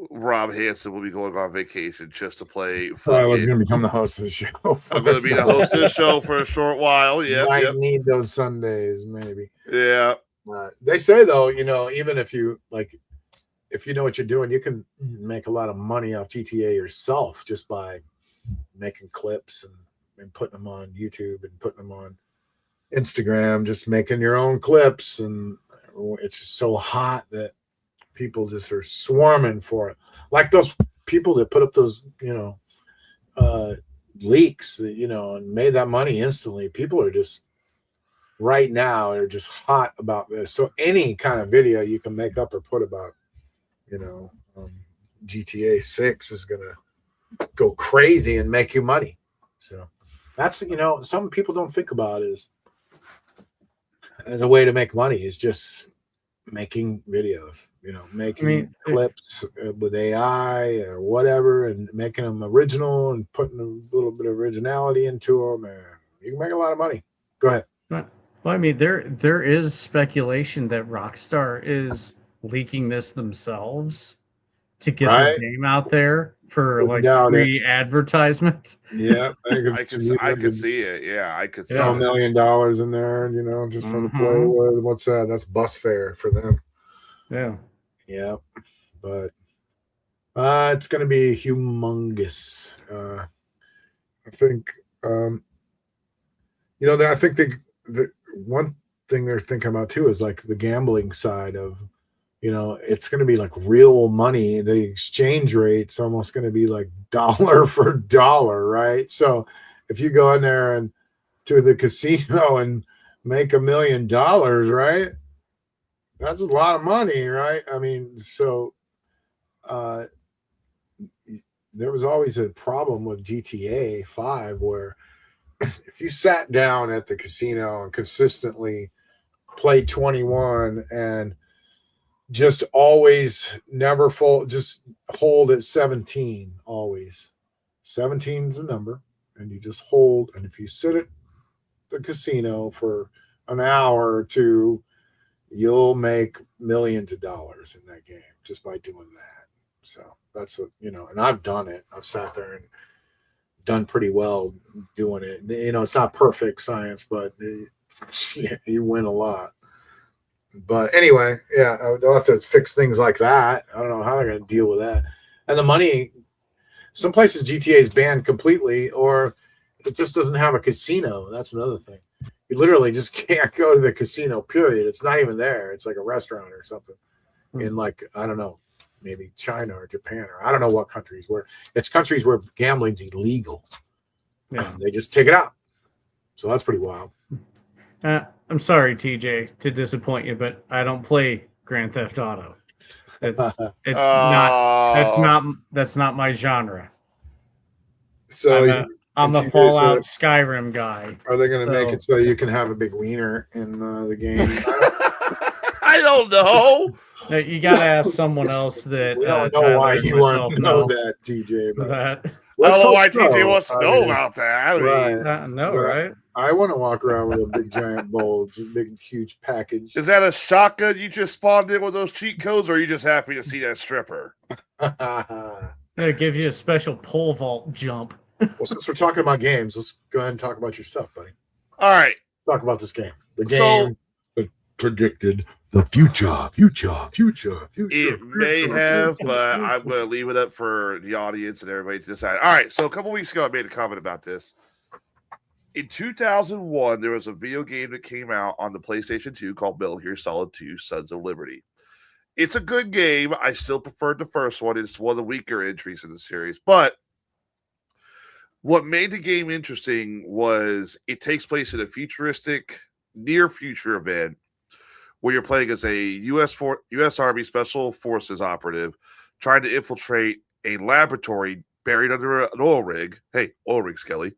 Rob Hansen will be going on vacation just to play. I was going to become the host of the show. I'm going to be the host of the show for a short while. Yeah, might need those Sundays, maybe. Yeah. They say though, even if you know what you're doing, you can make a lot of money off GTA yourself just by making clips and putting them on YouTube and putting them on Instagram. Just making your own clips, and it's just so hot that people just are swarming for it. Like those people that put up those, leaks, and made that money instantly. People are just right now are just hot about this. So any kind of video you can make up or put about, GTA 6 is going to go crazy and make you money. So that's, some people don't think about is as a way to make money is just making videos, making clips with AI or whatever, and making them original and putting a little bit of originality into them, and you can make a lot of money. Go ahead. Well, I mean, there is speculation that Rockstar is leaking this themselves to get the game out there for free advertisement. Yeah, I could see it. Yeah, I could see $1 million in there, just for the play with. What's that? That's bus fare for them. Yeah, but it's going to be humongous. I think, I think the one thing they're thinking about too is like the gambling side of, it's going to be like real money. The exchange rate's almost going to be like dollar for dollar, right? So if you go in there and to the casino and make $1 million, right? That's a lot of money, right? I mean, so there was always a problem with GTA 5 where if you sat down at the casino and consistently played 21 and just always never fold, just hold at 17 always. 17 is the number, and you just hold. And if you sit at the casino for an hour or two, you'll make millions of dollars in that game just by doing that. So that's what, and I've done it. I've sat there and done pretty well doing it. It's not perfect science, but you win a lot. But anyway, yeah, they'll have to fix things like that. I don't know how they're going to deal with that. And the money, some places GTA is banned completely, or it just doesn't have a casino. That's another thing. You literally just can't go to the casino, period. It's not even there. It's like a restaurant or something in I don't know, maybe China or Japan, or I don't know what countries where it's countries where gambling's illegal. Yeah, they just take it out. So that's pretty wild. I'm sorry, TJ, to disappoint you, but I don't play Grand Theft Auto. It's Oh. that's not my genre. So I'm the Fallout Skyrim guy. Are they going to make it so you can have a big wiener in the game? I don't know. You got to ask someone else that. We don't know Tyler why and you want myself to know that, TJ. But that. I don't know why TJ wants to know about that. Right? I want to walk around with a big giant bulge, a big huge package. Is that a shotgun you just spawned in with those cheat codes, or are you just happy to see that stripper? It gives you a special pole vault jump. Well, since we're talking about games, let's go ahead and talk about your stuff, buddy. All right. Talk about this game. The game that predicted the future. It may have, but I'm going to leave it up for the audience and everybody to decide. All right. So a couple weeks ago, I made a comment about this. In 2001, there was a video game that came out on the PlayStation 2 called Metal Gear Solid 2: Sons of Liberty. It's a good game. I still preferred the first one. It's one of the weaker entries in the series. But what made the game interesting was it takes place in a futuristic, near-future event where you're playing as a U.S. Army Special Forces operative trying to infiltrate a laboratory buried under an oil rig. Hey, oil rig, Skelly.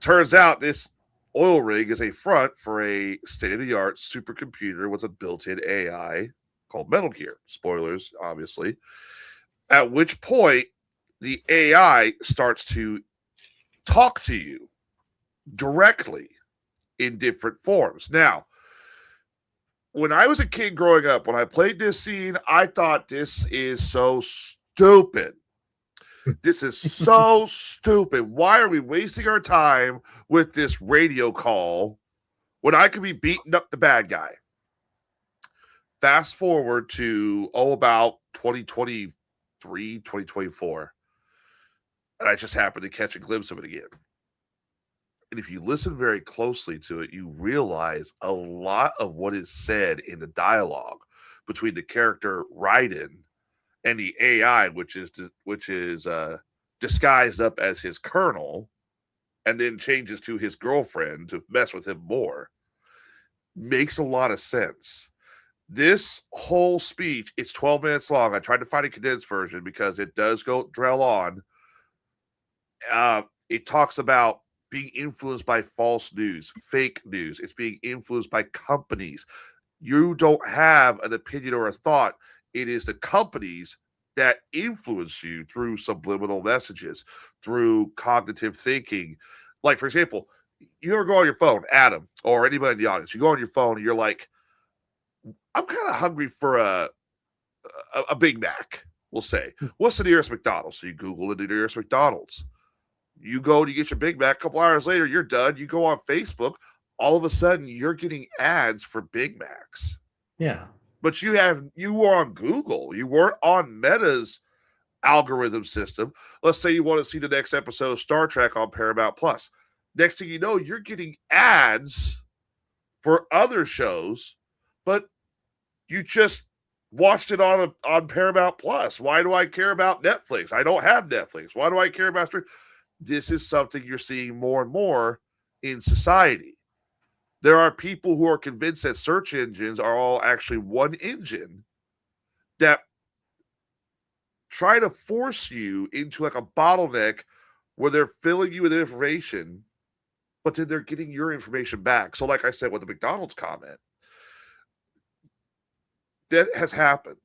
Turns out this oil rig is a front for a state-of-the-art supercomputer with a built-in AI called Metal Gear. Spoilers, obviously. At which point, the AI starts to talk to you directly in different forms. Now, when I was a kid growing up, when I played this scene, I thought this is so stupid. This is so stupid. Why are we wasting our time with this radio call when I could be beating up the bad guy? Fast forward to, about 2023, 2024. And I just happened to catch a glimpse of it again. And if you listen very closely to it, you realize a lot of what is said in the dialogue between the character Raiden and the AI, which is disguised up as his colonel, and then changes to his girlfriend to mess with him more, makes a lot of sense. This whole speech, it's 12 minutes long. I tried to find a condensed version because it does go drill on. It talks about being influenced by false news, fake news. It's being influenced by companies. You don't have an opinion or a thought. It is the companies that influence you through subliminal messages, through cognitive thinking. Like, for example, you ever go on your phone, Adam, or anybody in the audience, you go on your phone and you're like, I'm kind of hungry for a Big Mac, we'll say. What's the nearest McDonald's? So you Google the nearest McDonald's. You go and you get your Big Mac. A couple hours later, you're done. You go on Facebook. All of a sudden, you're getting ads for Big Macs. Yeah. But you were on Google. You weren't on Meta's algorithm system. Let's say you want to see the next episode of Star Trek on Paramount Plus. Next thing you know, you're getting ads for other shows, but you just watched it on Paramount Plus. Why do I care about Netflix? I don't have Netflix. Why do I care about streaming? This is something you're seeing more and more in society. There are people who are convinced that search engines are all actually one engine that try to force you into like a bottleneck where they're filling you with information, but then they're getting your information back. So like I said with the McDonald's comment, that has happened.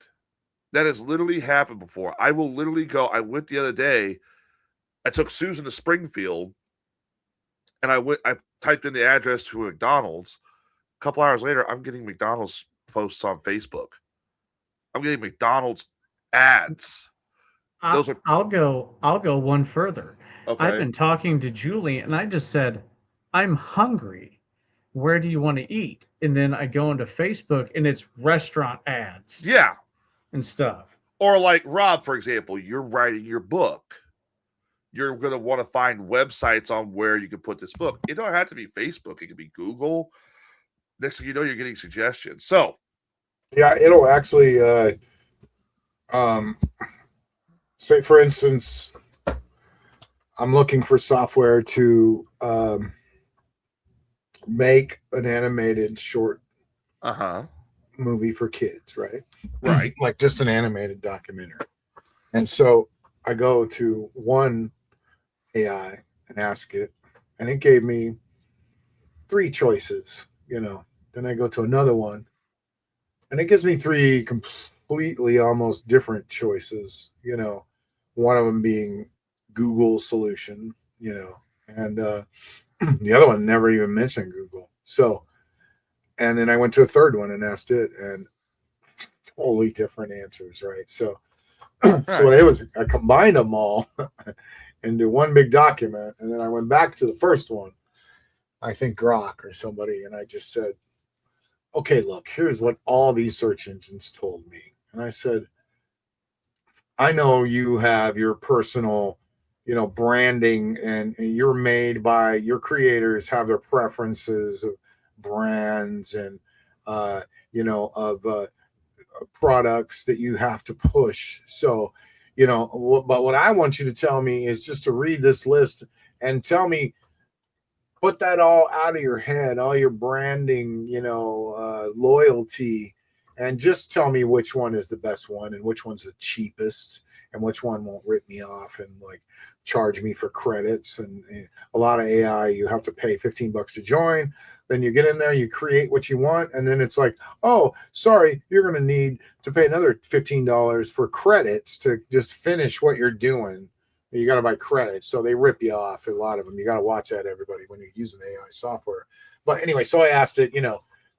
That has literally happened before. I will literally go, I went the other day, I took Susan to Springfield, and I typed in the address to a McDonald's. A couple hours later, I'm getting McDonald's posts on Facebook. I'm getting McDonald's ads. I'll go one further. Okay. I've been talking to Julie, and I just said, I'm hungry. Where do you want to eat? And then I go into Facebook, and it's restaurant ads. Yeah. And stuff. Or like Rob, for example, you're writing your book. You're going to want to find websites on where you can put this book. It don't have to be Facebook. It could be Google. Next thing you know, you're getting suggestions. So, yeah, it'll actually, say, for instance, I'm looking for software to make an animated short movie for kids, right? Right. Like just an animated documentary. And so I go to one AI and ask it, and it gave me 3 choices, Then I go to another one, and it gives me 3 completely almost different choices, one of them being Google solution, and the other one never even mentioned Google. So, and then I went to a third one and asked it, and totally different answers, right? So, so what I did was I combined them all into one big document, and then I went back to the first one, I think Grok or somebody, and I just said, okay, look, here's what all these search engines told me. And I said, I know you have your personal, branding, and you're made by your creators have their preferences of brands and, of products that you have to push. So, but what I want you to tell me is just to read this list and tell me, put that all out of your head, all your branding, loyalty, and just tell me which one is the best one and which one's the cheapest and which one won't rip me off and like charge me for credits. And a lot of AI, you have to pay $15 to join. Then you get in there, you create what you want, and then it's like, oh, sorry, you're going to need to pay another $15 for credits to just finish what you're doing. You got to buy credits, so they rip you off. A lot of them. You got to watch that, everybody, when you're using AI software. But anyway, so I asked it,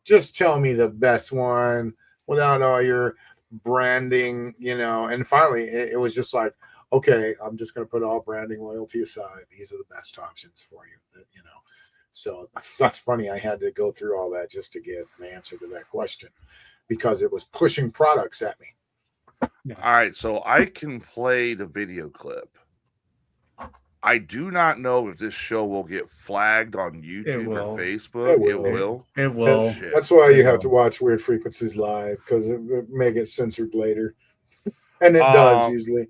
just tell me the best one without all your branding, And finally, it was just like, okay, I'm just going to put all branding, loyalty aside. These are the best options for you, So that's funny. I had to go through all that just to get an answer to that question because it was pushing products at me. All right, so I can play the video clip. I do not know if this show will get flagged on YouTube or Facebook. It will. That's why you have to watch Weird Frequencies live, because it may get censored later. And it does usually.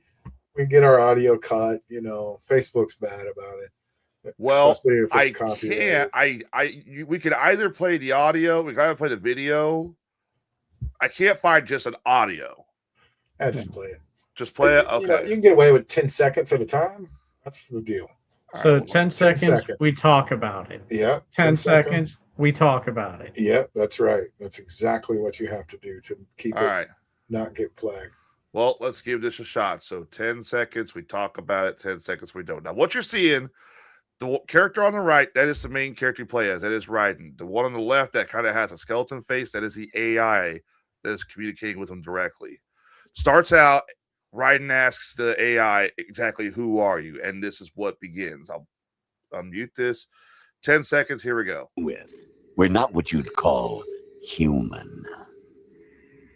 We get our audio cut, Facebook's bad about it. Well, I can't. We could either play the audio, we gotta play the video. I can't find just an audio. Just play it. Just play it. Okay. You can get away with 10 seconds at a time. That's the deal. So right, 10 seconds, we talk about it. Yeah. 10 seconds, we talk about it. Yeah, that's right. That's exactly what you have to do to keep not get flagged. Well, let's give this a shot. So 10 seconds, we talk about it. 10 seconds, we don't. Now, what you're seeing, the character on the right, that is the main character you play as. That is Raiden. The one on the left that kind of has a skeleton face, that is the AI that is communicating with him directly. Starts out, Raiden asks the AI exactly who are you, and this is what begins. I'll unmute this. 10 seconds. Here we go. We're not what you'd call human.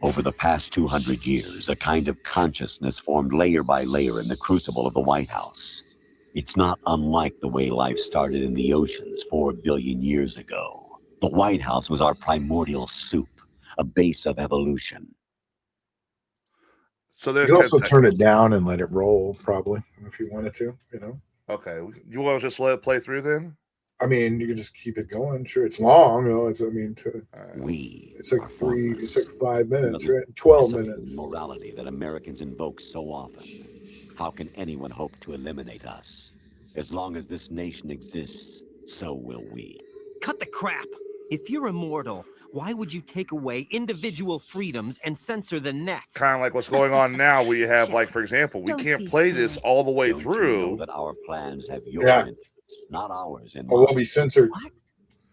Over the past 200 years, a kind of consciousness formed layer by layer in the crucible of the White House. It's not unlike the way life started in the oceans 4 billion years ago. The White House was our primordial soup, a base of evolution. So there's you can also turn it down and let it roll, probably, if you wanted to, Okay. You want to just let it play through then? I mean, you can just keep it going. Sure, it's long, it's like 5 minutes, right? 12 minutes. Morality that Americans invoke so often. How can anyone hope to eliminate us? As long as this nation exists, so will we. Cut the crap. If you're immortal, why would you take away individual freedoms and censor the net? Kind of like what's going on now. We have, like, for example, we can't play this all the way through. You know that our plans have your interests, not ours. And will be censored. What?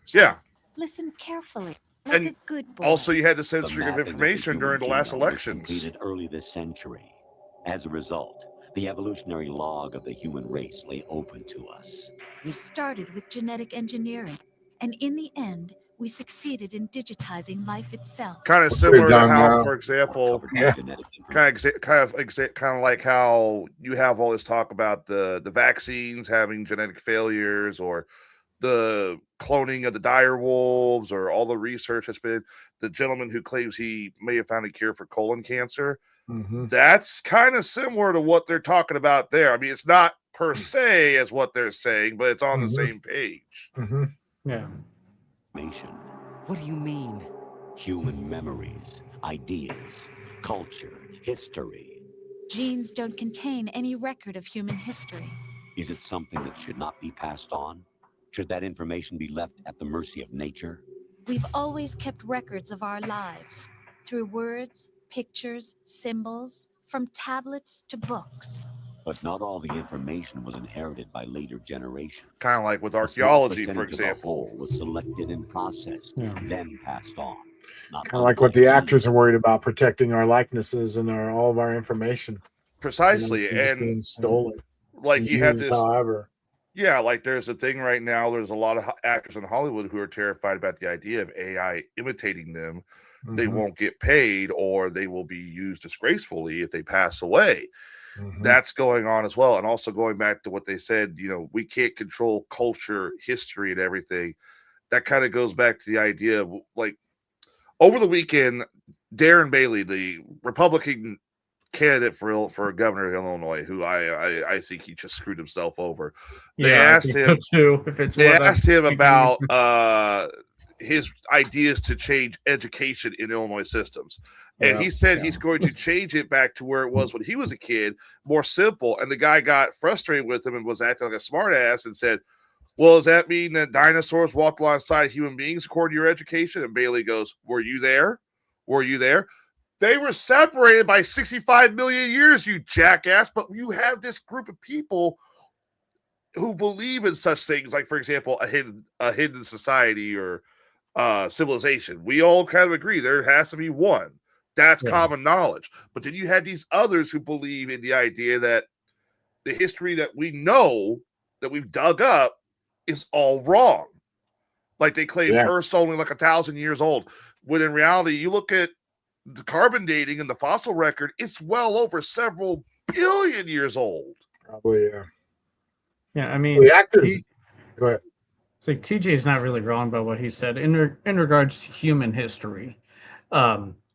Yeah. Listen carefully. Like a good boy. Also, you had the censoring of information during the last elections. Completed early this century. As a result, the evolutionary log of the human race lay open to us. We started with genetic engineering, and in the end, we succeeded in digitizing life itself. Kind of similar to how, for example, kind of like how you have all this talk about the vaccines having genetic failures, or the cloning of the dire wolves, or all the research that's been. The gentleman who claims he may have found a cure for colon cancer. Mm-hmm. That's kind of similar to what they're talking about there. I mean, it's not per se as what they're saying, but it's on the same page. Mm-hmm. Yeah. What do you mean? Human memories, ideas, culture, history. Genes don't contain any record of human history. Is it something that should not be passed on? Should that information be left at the mercy of nature? We've always kept records of our lives through words, pictures, symbols, from tablets to books. But not all the information was inherited by later generations. Kind of like with A small archaeology, for percentage of the example. whole was selected and processed, then passed on. Not Kind of like what the actors are worried about, protecting our likenesses and all of our information. Precisely. Just And being stolen. like you have this, however. yeah, like there's a thing right now. There's a lot of actors in Hollywood who are terrified about the idea of AI imitating them. They won't get paid, or they will be used disgracefully if they pass away. That's going on as well. And also going back to what they said, you know, we can't control culture, history, and everything. That kind of goes back to the idea of, like, over the weekend, Darren Bailey, the Republican candidate for governor of Illinois, who I think he just screwed himself over. They asked him too, they asked him about his ideas to change education in Illinois systems. And he said he's going to change it back to where it was when he was a kid, more simple. And the guy got frustrated with him and was acting like a smart ass and said, well, does that mean that dinosaurs walked alongside human beings according to your education? And Bailey goes, were you there? Were you there? They were separated by 65 million years, you jackass. But you have this group of people who believe in such things, like, for example, a hidden society or civilization. We all kind of agree there has to be one. That's common knowledge. But then you had these others who believe in the idea that the history that we know, that we've dug up, is all wrong. Like they claim Earth's only like 1,000 years old, when in reality, you look at the carbon dating and the fossil record, it's well over several billion years old. Probably, yeah. Yeah, I mean, the actors. Go ahead. It's like TJ is not really wrong about what he said in regards to human history.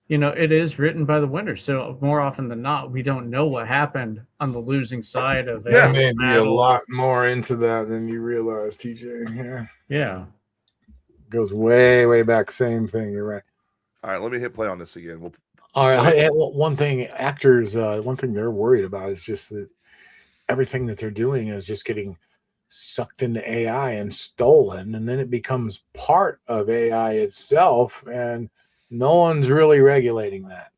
You know, it is written by the winners. So more often than not, we don't know what happened on the losing side of there may be a lot more into that than you realize, TJ. Yeah. Goes way, way back. Same thing. You're right. All right, let me hit play on this again. All right. One thing actors, one thing they're worried about is just that everything that they're doing is just getting sucked into AI and stolen, and then it becomes part of AI itself, and no one's really regulating that.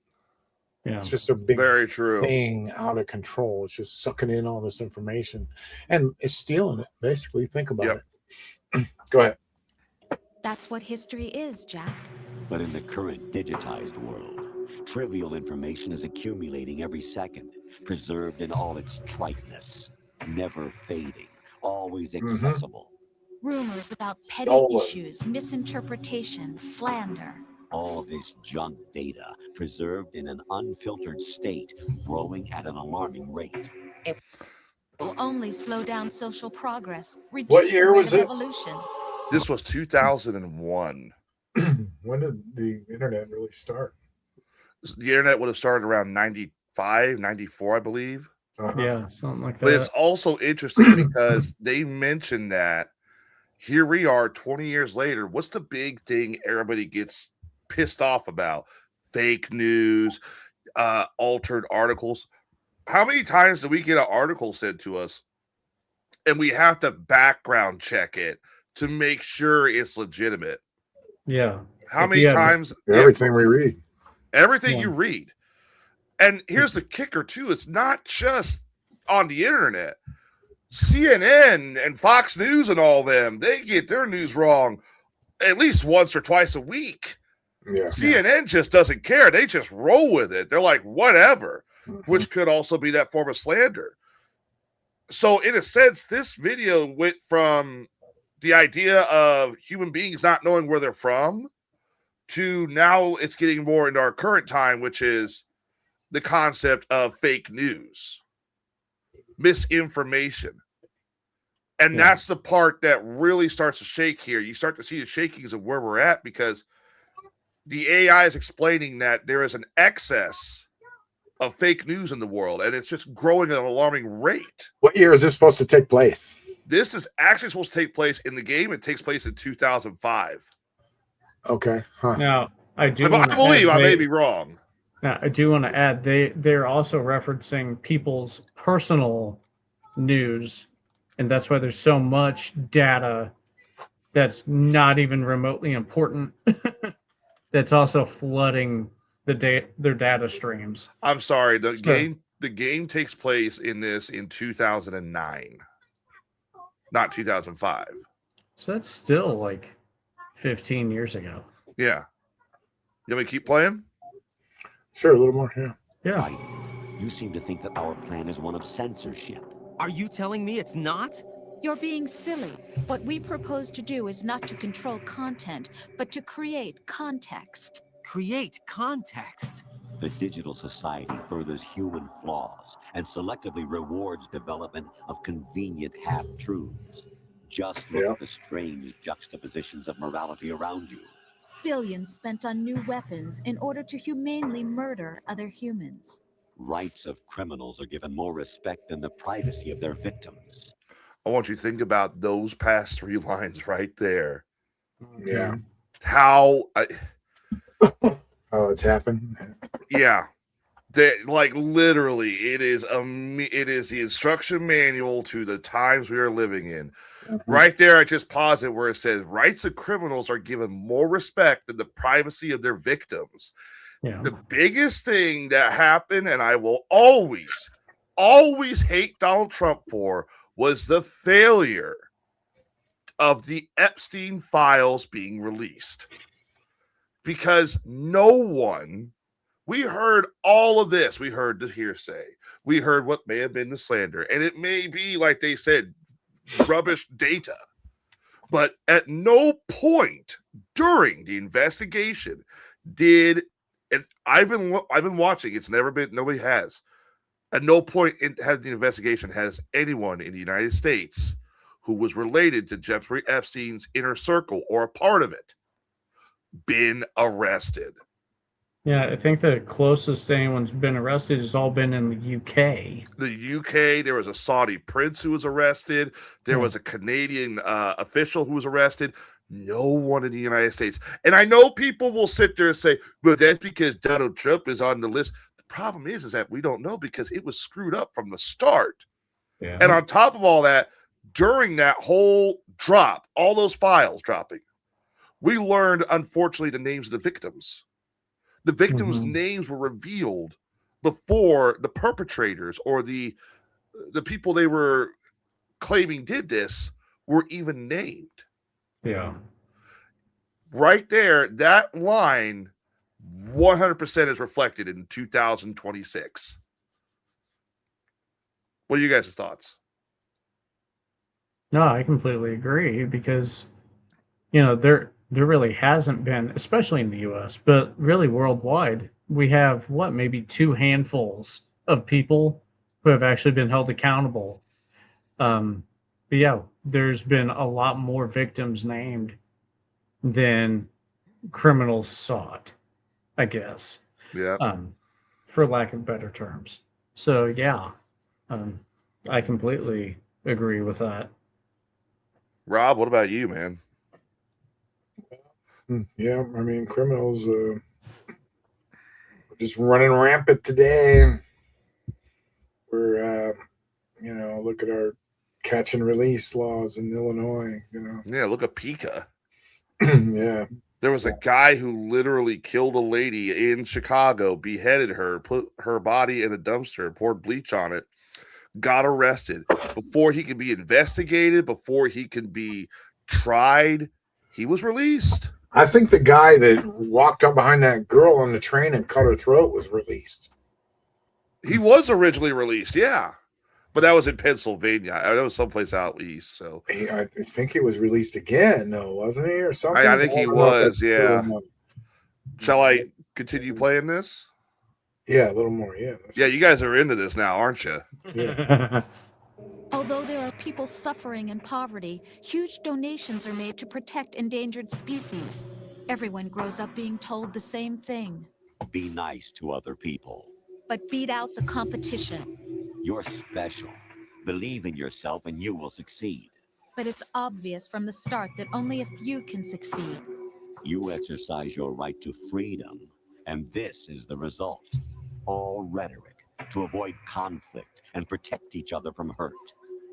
Yeah. It's just a big very true thing out of control. It's just sucking in all this information and it's stealing it, basically. Think about it. Go ahead. That's what history is, Jack. But in the current digitized world, trivial information is accumulating every second, preserved in all its triteness, never fading, always accessible. Rumors about petty issues, misinterpretations, slander. All this junk data preserved in an unfiltered state, growing at an alarming rate. It will only slow down social progress, reduce What year was the rate this? of evolution. This was 2001. When did the internet really start? The internet would have started around 95, 94, I believe. Yeah, something like that. But it's also interesting because they mentioned that here we are 20 years later. What's the big thing everybody gets pissed off about? Fake news, altered articles. How many times do we get an article sent to us and we have to background check it to make sure it's legitimate? Yeah. How many times? Everything we read. Everything you read. And here's the kicker, too. It's not just on the internet. CNN and Fox News and all them, they get their news wrong at least once or twice a week. Yeah. CNN just doesn't care. They just roll with it. They're like, whatever, which could also be that form of slander. So in a sense, this video went from the idea of human beings not knowing where they're from to now it's getting more into our current time, which is the concept of fake news, misinformation. And that's the part that really starts to shake here. You start to see the shakings of where we're at because the AI is explaining that there is an excess of fake news in the world, and it's just growing at an alarming rate. What year is this supposed to take place? This is actually supposed to take place in the game. It takes place in 2005. Okay. Now, I do. I believe I may be wrong. Now, I do want to add they're also referencing people's personal news, and that's why there's so much data that's not even remotely important. That's also flooding their data streams. I'm sorry. The game takes place in 2009, not 2005. So that's still like 15 years ago. Yeah. You want me to keep playing? Sure, a little more. Yeah. Yeah. Right. You seem to think that our plan is one of censorship. Are you telling me it's not? You're being silly. What we propose to do is not to control content, but to create context. Create context. The digital society furthers human flaws and selectively rewards development of convenient half-truths. Just look at the strange juxtapositions of morality around you. Billions spent on new weapons in order to humanely murder other humans. Rights of criminals are given more respect than the privacy of their victims. I want you to think about those past 3 lines right there. Yeah. How it's happened. yeah. Like literally, it is the instruction manual to the times we are living in. Mm-hmm. Right there, I just paused it where it says rights of criminals are given more respect than the privacy of their victims. Yeah. The biggest thing that happened, and I will always hate Donald Trump for, was the failure of the Epstein files being released. Because we heard all of this. We heard the hearsay. We heard what may have been the slander. And it may be, like they said, rubbish data. But at no point during the investigation and I've been watching, nobody has. At no point has the investigation has anyone in the United States who was related to Jeffrey Epstein's inner circle or a part of it been arrested. Yeah, I think the closest anyone's been arrested has all been in the UK. The UK, there was a Saudi prince who was arrested. There was a Canadian official who was arrested. No one in the United States. And I know people will sit there and say, well, that's because Donald Trump is on the list. The problem is that we don't know because it was screwed up from the start. Yeah. And on top of all that, during that whole drop, all those files dropping, we learned, unfortunately, the names of the victims. The victims' names were revealed before the perpetrators or the people they were claiming did this were even named. Yeah. Right there, that line 100% is reflected in 2026. What are you guys' thoughts? No, I completely agree because, there really hasn't been, especially in the U.S., but really worldwide, we have, maybe 2 handfuls of people who have actually been held accountable. But yeah, there's been a lot more victims named than criminals sought, I guess. Yeah. For lack of better terms. So yeah, I completely agree with that. Rob, what about you, man? Yeah, I mean, criminals are just running rampant today. We're, look at our catch and release laws in Illinois, Yeah, look at Pika. Yeah. There was a guy who literally killed a lady in Chicago, beheaded her, put her body in a dumpster, poured bleach on it, got arrested. Before he could be investigated, before he could be tried, he was released. I think the guy that walked up behind that girl on the train and cut her throat was released. He was originally released, yeah. But that was in Pennsylvania. I know someplace out east. So I think he was released again, though, wasn't he, or something? I think he was, yeah. Shall I continue playing this? Yeah, a little more, yeah. Yeah, you guys are into this now, aren't you? Yeah. Although there are people suffering in poverty, huge donations are made to protect endangered species. Everyone grows up being told the same thing. Be nice to other people. But beat out the competition. You're special. Believe in yourself and you will succeed. But it's obvious from the start that only a few can succeed. You exercise your right to freedom, and this is the result. All rhetoric to avoid conflict and protect each other from hurt.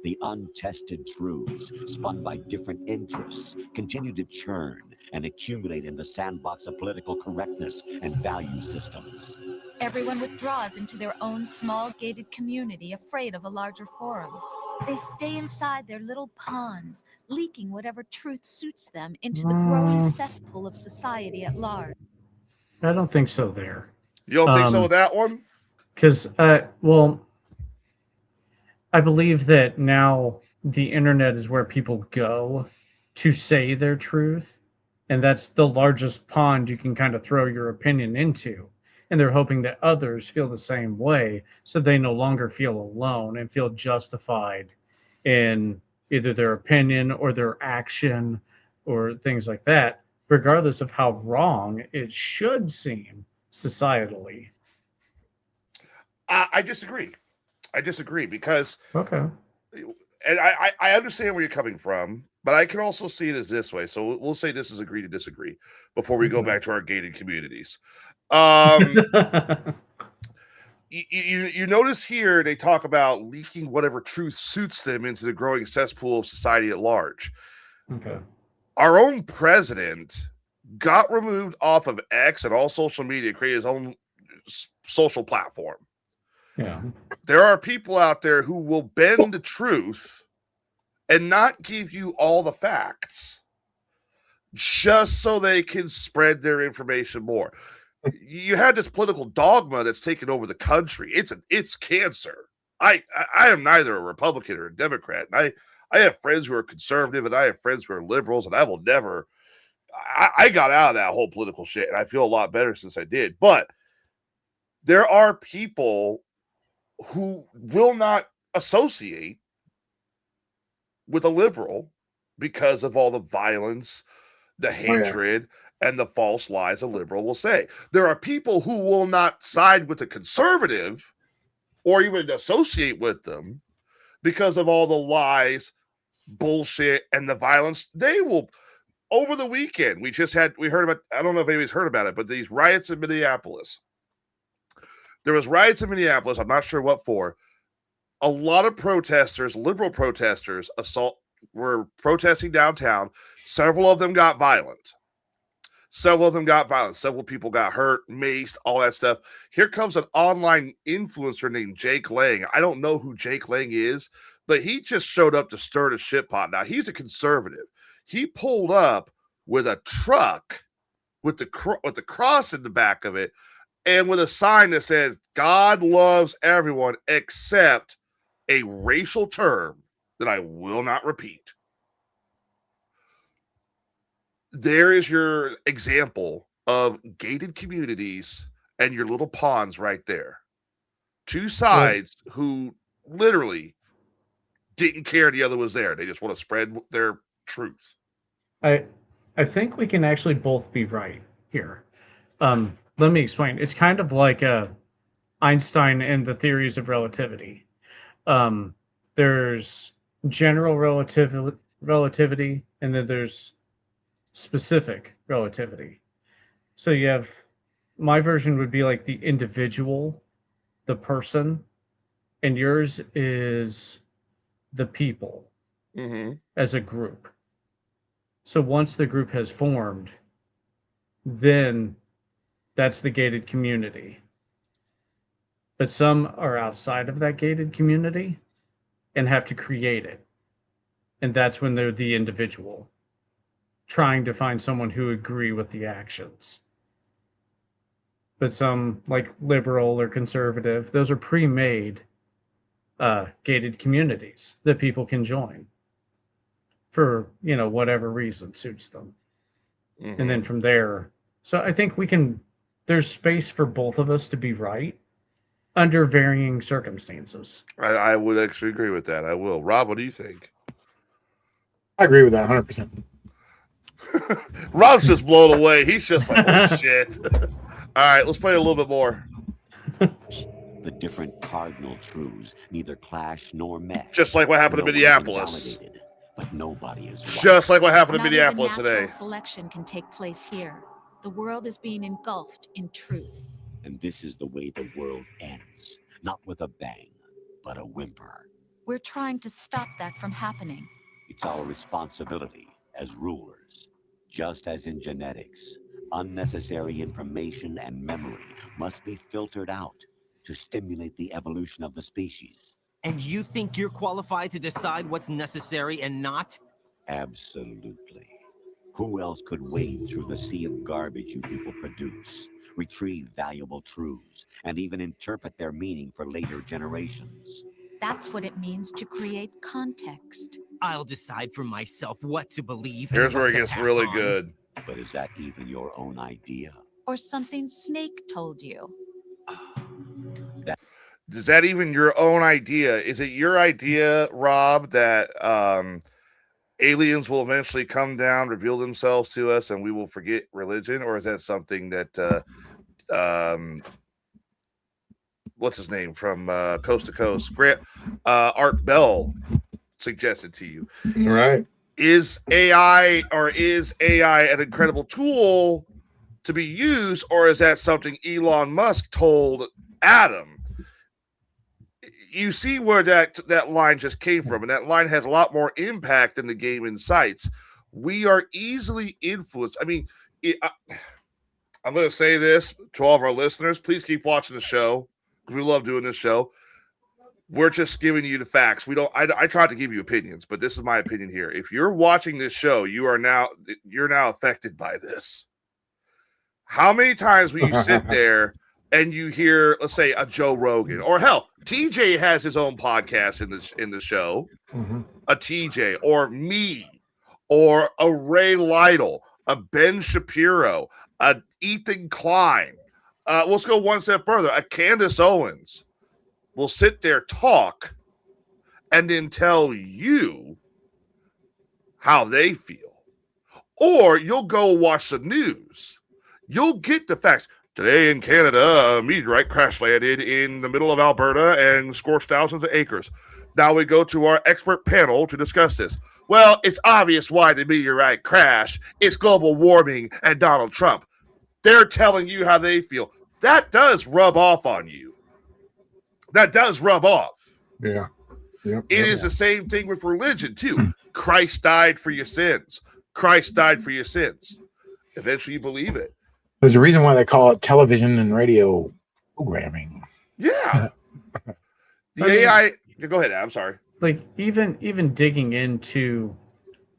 The untested truths, spun by different interests, continue to churn and accumulate in the sandbox of political correctness and value systems. Everyone withdraws into their own small gated community, afraid of a larger forum. They stay inside their little ponds, leaking whatever truth suits them into the growing cesspool of society at large. I don't think so there. You don't think so with that one? Because, well, I believe that now the internet is where people go to say their truth, and that's the largest pond you can kind of throw your opinion into. And they're hoping that others feel the same way, so they no longer feel alone and feel justified in either their opinion or their action or things like that, regardless of how wrong it should seem societally. I disagree. I disagree because, Okay. and I understand where you're coming from, but I can also see it as this way. So we'll say this is agree to disagree before we go back to our gated communities. You notice here they talk about leaking whatever truth suits them into the growing cesspool of society at large. Okay. Our own president got removed off of X and all social media, created his own social platform. Yeah. There are people out there who will bend the truth and not give you all the facts just so they can spread their information more. You had this political dogma that's taken over the country. It's cancer. I am neither a Republican or a Democrat. And I have friends who are conservative and I have friends who are liberals, and I will never. I got out of that whole political shit, and I feel a lot better since I did. But there are people who will not associate with a liberal because of all the violence, the hatred, and the false lies a liberal will say. There are people who will not side with a conservative or even associate with them because of all the lies, bullshit, and the violence. They will. Over the weekend, we heard about, I don't know if anybody's heard about it, but these riots in Minneapolis. There was riots in Minneapolis. I'm not sure what for. A lot of protesters, liberal protesters, were protesting downtown. Several of them got violent. Several people got hurt, maced, all that stuff. Here comes an online influencer named Jake Lang. I don't know who Jake Lang is, but he just showed up to stir the shit pot. Now, he's a conservative. He pulled up with a truck with the cross in the back of it and with a sign that says, God loves everyone except a racial term that I will not repeat. There is your example of gated communities and your little ponds right there. Two sides who literally didn't care the other was there. They just want to spread their truth. I think we can actually both be right here. Let me explain. It's kind of like Einstein and the theories of relativity. There's general relativity, and then there's specific relativity. So you have, my version would be like the individual, the person, and yours is the people as a group. So once the group has formed, then that's the gated community. But some are outside of that gated community and have to create it. And that's when they're the individual, trying to find someone who agree with the actions. But some, like liberal or conservative, those are pre-made gated communities that people can join for, whatever reason suits them. And then from there, so I think there's space for both of us to be right under varying circumstances. I would actually agree with that. I will. Rob, what do you think? I agree with that 100%. Rob's just blown away. He's just like, oh, shit. All right, let's play a little bit more. The different cardinal truths neither clash nor mesh. Just like what happened in Minneapolis. But nobody is right. Just like what happened in Not Minneapolis even natural today. selection can take place here. The world is being engulfed in truth. And this is the way the world ends. Not with a bang, but a whimper. We're trying to stop that from happening. It's our responsibility as rulers. Just as in genetics, unnecessary information and memory must be filtered out to stimulate the evolution of the species. And you think you're qualified to decide what's necessary and not? Absolutely. Who else could wade through the sea of garbage you people produce, retrieve valuable truths, and even interpret their meaning for later generations? That's what it means to create context. I'll decide for myself what to believe. Here's and where what it to gets pass really on. good. But is that even your own idea? Or something Snake told you. Is that even your own idea? Is it your idea, Rob, that aliens will eventually come down, reveal themselves to us, and we will forget religion? Or is that something that what's his name from Coast to Coast, Art Bell suggested to you? Right. Is AI an incredible tool to be used, or is that something Elon Musk told Adam? You see where that line just came from, and that line has a lot more impact than the game incites. We are easily influenced. I mean, I'm going to say this to all of our listeners. Please keep watching the show, because we love doing this show. We're just giving you the facts. I tried to give you opinions, but this is my opinion here. If you're watching this show, you're now affected by this. How many times will you sit there and you hear, let's say, a Joe Rogan, or hell, TJ has his own podcast in the show, a TJ, or me, or a Ray Lytle, a Ben Shapiro, a Ethan Klein. Let's go one step further. A Candace Owens will sit there, talk, and then tell you how they feel. Or you'll go watch the news. You'll get the facts. Today in Canada, a meteorite crash landed in the middle of Alberta and scorched thousands of acres. Now we go to our expert panel to discuss this. Well, it's obvious why the meteorite crashed. It's global warming and Donald Trump. They're telling you how they feel. That does rub off on you. That does rub off. Yeah. Yep, it is the same thing with religion, too. Christ died for your sins. Christ died for your sins. Eventually you believe it. There's a reason why they call it television and radio programming. Yeah. The AI. Go ahead, I'm sorry. Like even digging into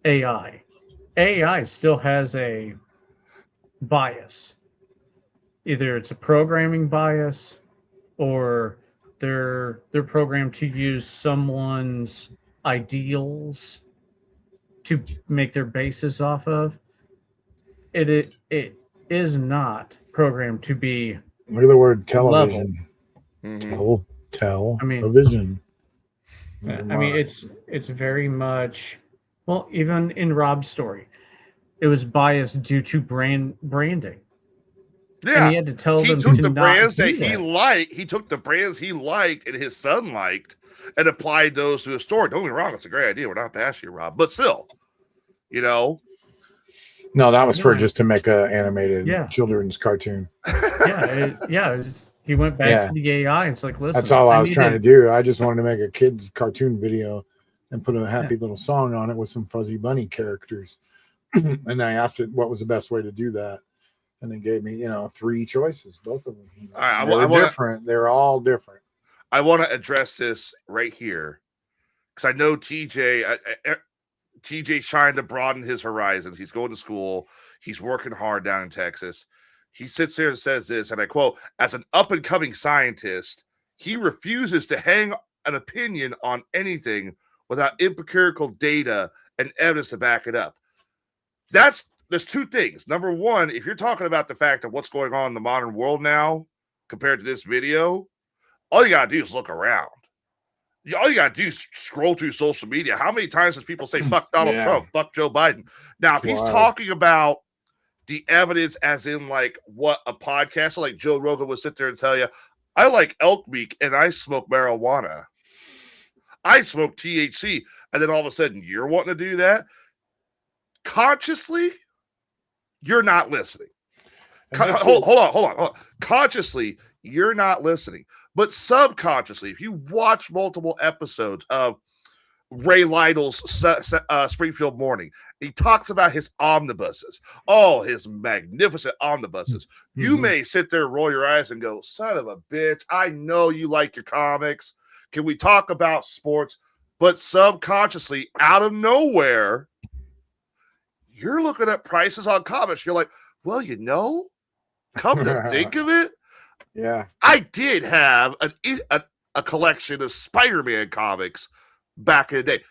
AI still has a bias. Either it's a programming bias, or they're programmed to use someone's ideals to make their basis off of. It is not programmed to be. Look at the word television. Mm-hmm. Television. I mean, it's very much, well, even in Rob's story, it was biased due to branding. Yeah, and he had to tell them took to the not brands do that he liked. He took the brands he liked and his son liked, and applied those to his story. Don't get me wrong; it's a great idea. We're not bashing you, Rob, but still, you know. No, that was for just to make a animated children's cartoon. He went back to the AI. And it's like, listen, that's all I was trying to do. I just wanted to make a kid's cartoon video and put a happy little song on it with some fuzzy bunny characters. And I asked it what was the best way to do that, and it gave me, 3 choices, both of them. All right, different. They're all different. I want to address this right here because I know TJ's trying to broaden his horizons. He's going to school. He's working hard down in Texas. He sits there and says this, and I quote, as an up-and-coming scientist, he refuses to hang an opinion on anything without empirical data and evidence to back it up. There's 2 things. Number one, if you're talking about the fact of what's going on in the modern world now compared to this video, all you got to do is look around. All you got to do is scroll through social media. How many times does people say, fuck Donald Trump, fuck Joe Biden? Now, if he's talking about the evidence as in like what a podcaster like Joe Rogan would sit there and tell you, I like elk meat and I smoke marijuana. I smoke THC. And then all of a sudden you're wanting to do that. Consciously, you're not listening. Hold on. Consciously, you're not listening. But subconsciously, if you watch multiple episodes of Ray Lytle's Springfield Morning, he talks about his omnibuses. Oh, his magnificent omnibuses. Mm-hmm. You may sit there, roll your eyes, and go, son of a bitch, I know you like your comics. Can we talk about sports? But subconsciously, out of nowhere, you're looking at prices on comics. You're like, well, come to think of it, yeah, I did have a collection of Spider-Man comics back in the day.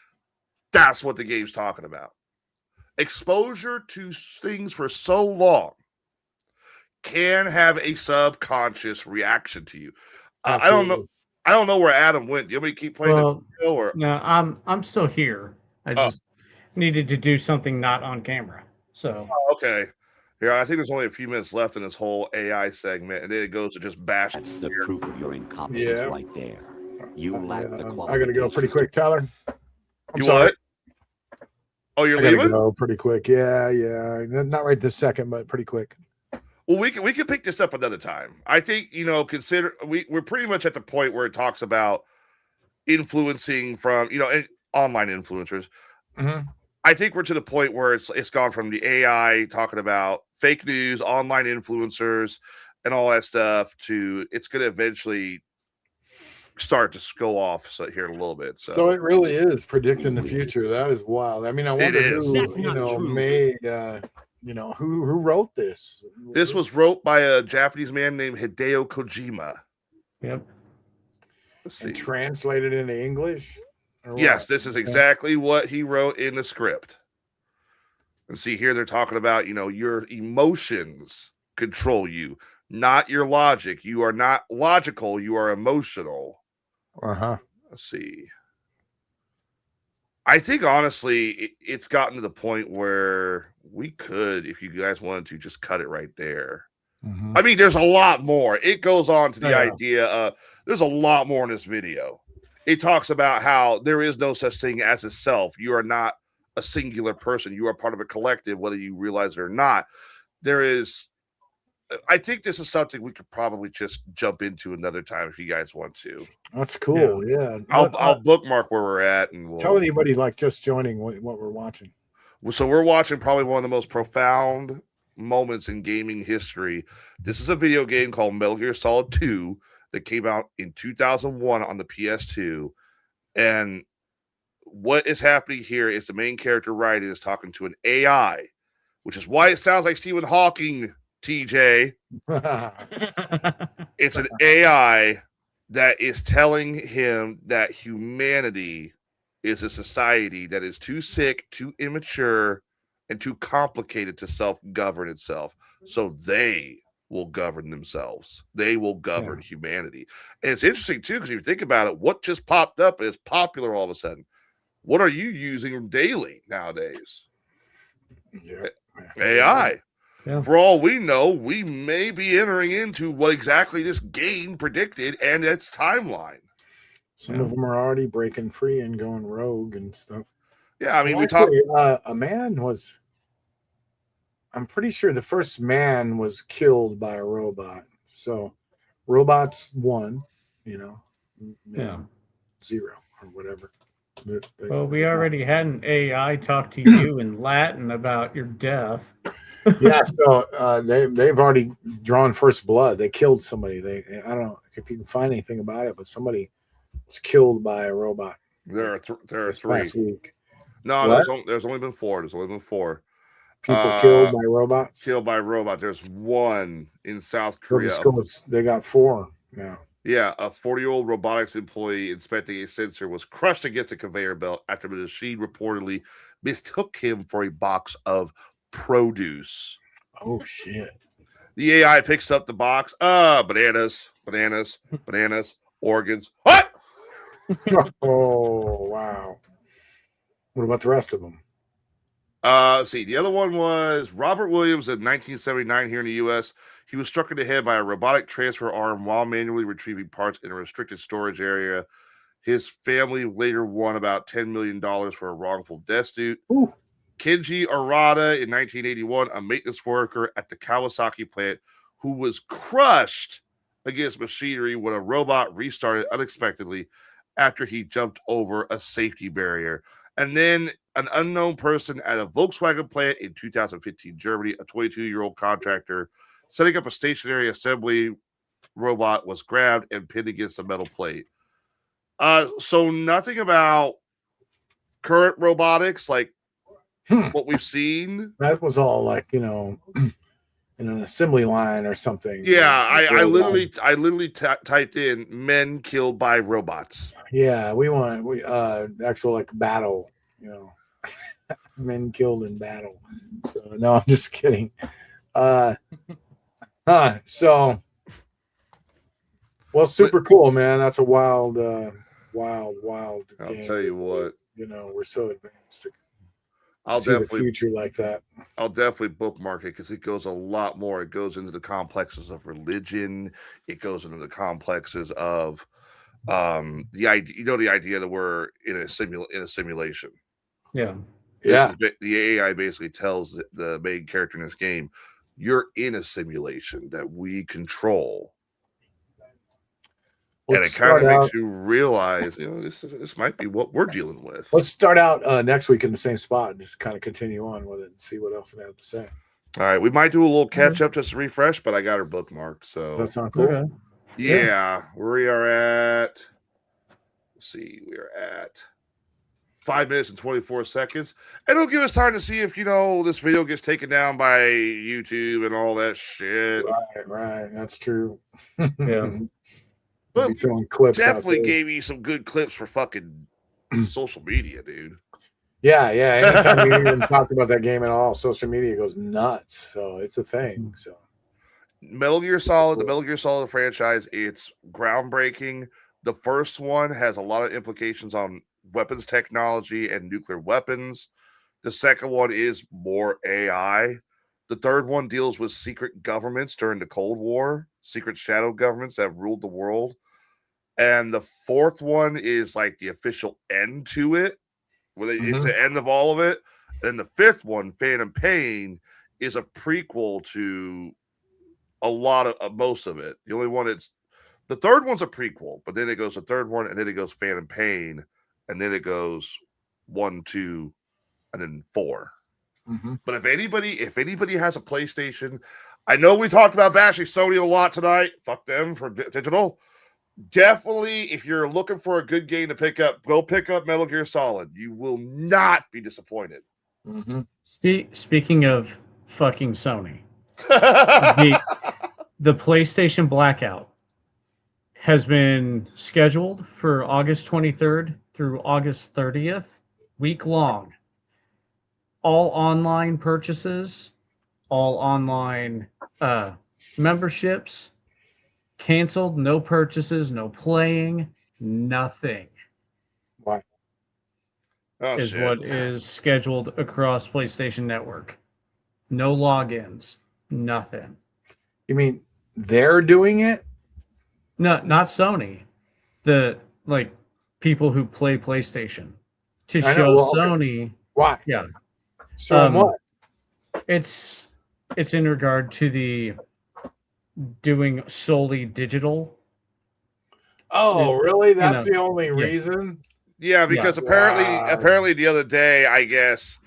That's what the game's talking about. Exposure to things for so long can have a subconscious reaction to you. I don't know where Adam went. Do you want me to keep playing the show? Or? No, I'm still here. I just needed to do something not on camera. So okay. Here, I think there's only a few minutes left in this whole AI segment, and then it goes to just bash. That's the proof of your incompetence right there. You lack the qualifications. I gotta go pretty quick, Tyler. I'm sorry. What? Oh, you're leaving? Go pretty quick. Yeah. Not right this second, but pretty quick. Well, we can pick this up another time. I think we're pretty much at the point where it talks about influencing from online influencers. Mm-hmm. I think we're to the point where it's gone from the AI talking about fake news, online influencers, and all that stuff to it's going to eventually start to go off here in a little bit. So it really is predicting the future. That is wild. I mean, I wonder who made who wrote this. This was wrote by a Japanese man named Hideo Kojima. Yep. And translated into English. Yes, this is exactly what he wrote in the script. And see here, they're talking about, your emotions control you, not your logic. You are not logical. You are emotional. Uh-huh. Let's see. I think, honestly, it's gotten to the point where we could, if you guys wanted to, just cut it right there. Mm-hmm. I mean, there's a lot more. It goes on to the idea of there's a lot more in this video. It talks about how there is no such thing as a self. You are not a singular person. You are part of a collective, whether you realize it or not. I think this is something we could probably just jump into another time if you guys want to. That's cool. Yeah. I'll bookmark where we're at, and we'll tell anybody just joining what we're watching. So we're watching probably one of the most profound moments in gaming history. This is a video game called Metal Gear Solid 2 that came out in 2001 on the PS2. And what is happening here is the main character, Raiden, is talking to an AI, which is why it sounds like Stephen Hawking, TJ. It's an AI that is telling him that humanity is a society that is too sick, too immature, and too complicated to self-govern itself. So they will govern themselves. They will govern humanity. And it's interesting, too, because if you think about it, what just popped up is popular all of a sudden. What are you using daily nowadays? Yeah. AI. Yeah. For all we know, we may be entering into what exactly this game predicted and its timeline. Some of them are already breaking free and going rogue and stuff. Yeah, I mean, we talked. A man was. I'm pretty sure the first man was killed by a robot. So, robots won, zero or whatever. Well, we already had an AI talk to you in Latin about your death. Yeah, so they've already drawn first blood. They killed somebody. I don't know if you can find anything about it, but somebody was killed by a robot. There are three. Last week. No, there's only been four. There's only been four. People killed by robots? Killed by robot. There's one in South Korea. They got 4 now. Yeah, a 40-year-old robotics employee inspecting a sensor was crushed against a conveyor belt after the machine reportedly mistook him for a box of produce. Oh, shit. The AI picks up the box. Bananas, organs. What? Oh, wow. What about the rest of them? Let's see. The other one was Robert Williams in 1979 here in the U.S. He was struck in the head by a robotic transfer arm while manually retrieving parts in a restricted storage area. His family later won about $10 million for a wrongful death suit. Ooh. Kenji Arata in 1981, a maintenance worker at the Kawasaki plant who was crushed against machinery when a robot restarted unexpectedly after he jumped over a safety barrier. And then an unknown person at a Volkswagen plant in 2015 Germany, a 22-year-old contractor setting up a stationary assembly robot, was grabbed and pinned against a metal plate. So nothing about current robotics, like what we've seen. That was all like, you know, in an assembly line or something. Yeah, I literally typed in men killed by robots. Yeah, we actual like battle, you know, men killed in battle. So no, I'm just kidding. So well, super cool, man. That's a wild I'll game. Tell you what. You know, we're so advanced to I'll see definitely the future like that. I'll definitely bookmark it because it goes a lot more. It goes into the complexes of religion. It goes into the complexes of the idea that we're in a simulation. Yeah. The AI basically tells the main character in this game, you're in a simulation that we control. And it kind of makes you realize, you know, this might be what we're dealing with. Let's start out next week in the same spot and just kind of continue on with it and see what else it has to say. All right, we might do a little catch up, just to refresh, but I got her bookmarked. So does that sound cool? Okay. Yeah, we are at. Let's see, we are at 5 minutes and 24 seconds, and it'll give us time to see if this video gets taken down by YouTube and all that shit. Right, that's true. Yeah. But throwing clips definitely gave you some good clips for fucking social media, dude. Yeah. Anytime you even talk about that game at all, social media goes nuts. So it's a thing. So Metal Gear Solid, the Metal Gear Solid franchise, it's groundbreaking. The first one has a lot of implications on weapons technology and nuclear weapons. The second one is more AI. The third one deals with secret governments during the Cold War, secret shadow governments that ruled the world. And the fourth one is like the official end to it, where it's the end of all of it. And the fifth one, Phantom Pain, is a prequel to a lot of most of it. The only one the third one's a prequel, but then it goes the third one, and then it goes Phantom Pain, and then it goes 1, 2, and then 4. But if anybody has a PlayStation, I know we talked about bashing Sony a lot tonight. Fuck them for digital. Definitely, if you're looking for a good game to pick up, go pick up Metal Gear Solid. You will not be disappointed. Speaking of fucking Sony, the PlayStation Blackout has been scheduled for August 23rd through August 30th, week long. All online purchases, all online memberships, canceled, no purchases, no playing, nothing. Why? What is scheduled across PlayStation Network. No logins, nothing. You mean they're doing it? No, not Sony. The people who play PlayStation to show Sony. Why? Yeah. So what? It's in regard to the doing solely digital. Oh, really? That's the only reason? Yeah, because apparently the other day, I guess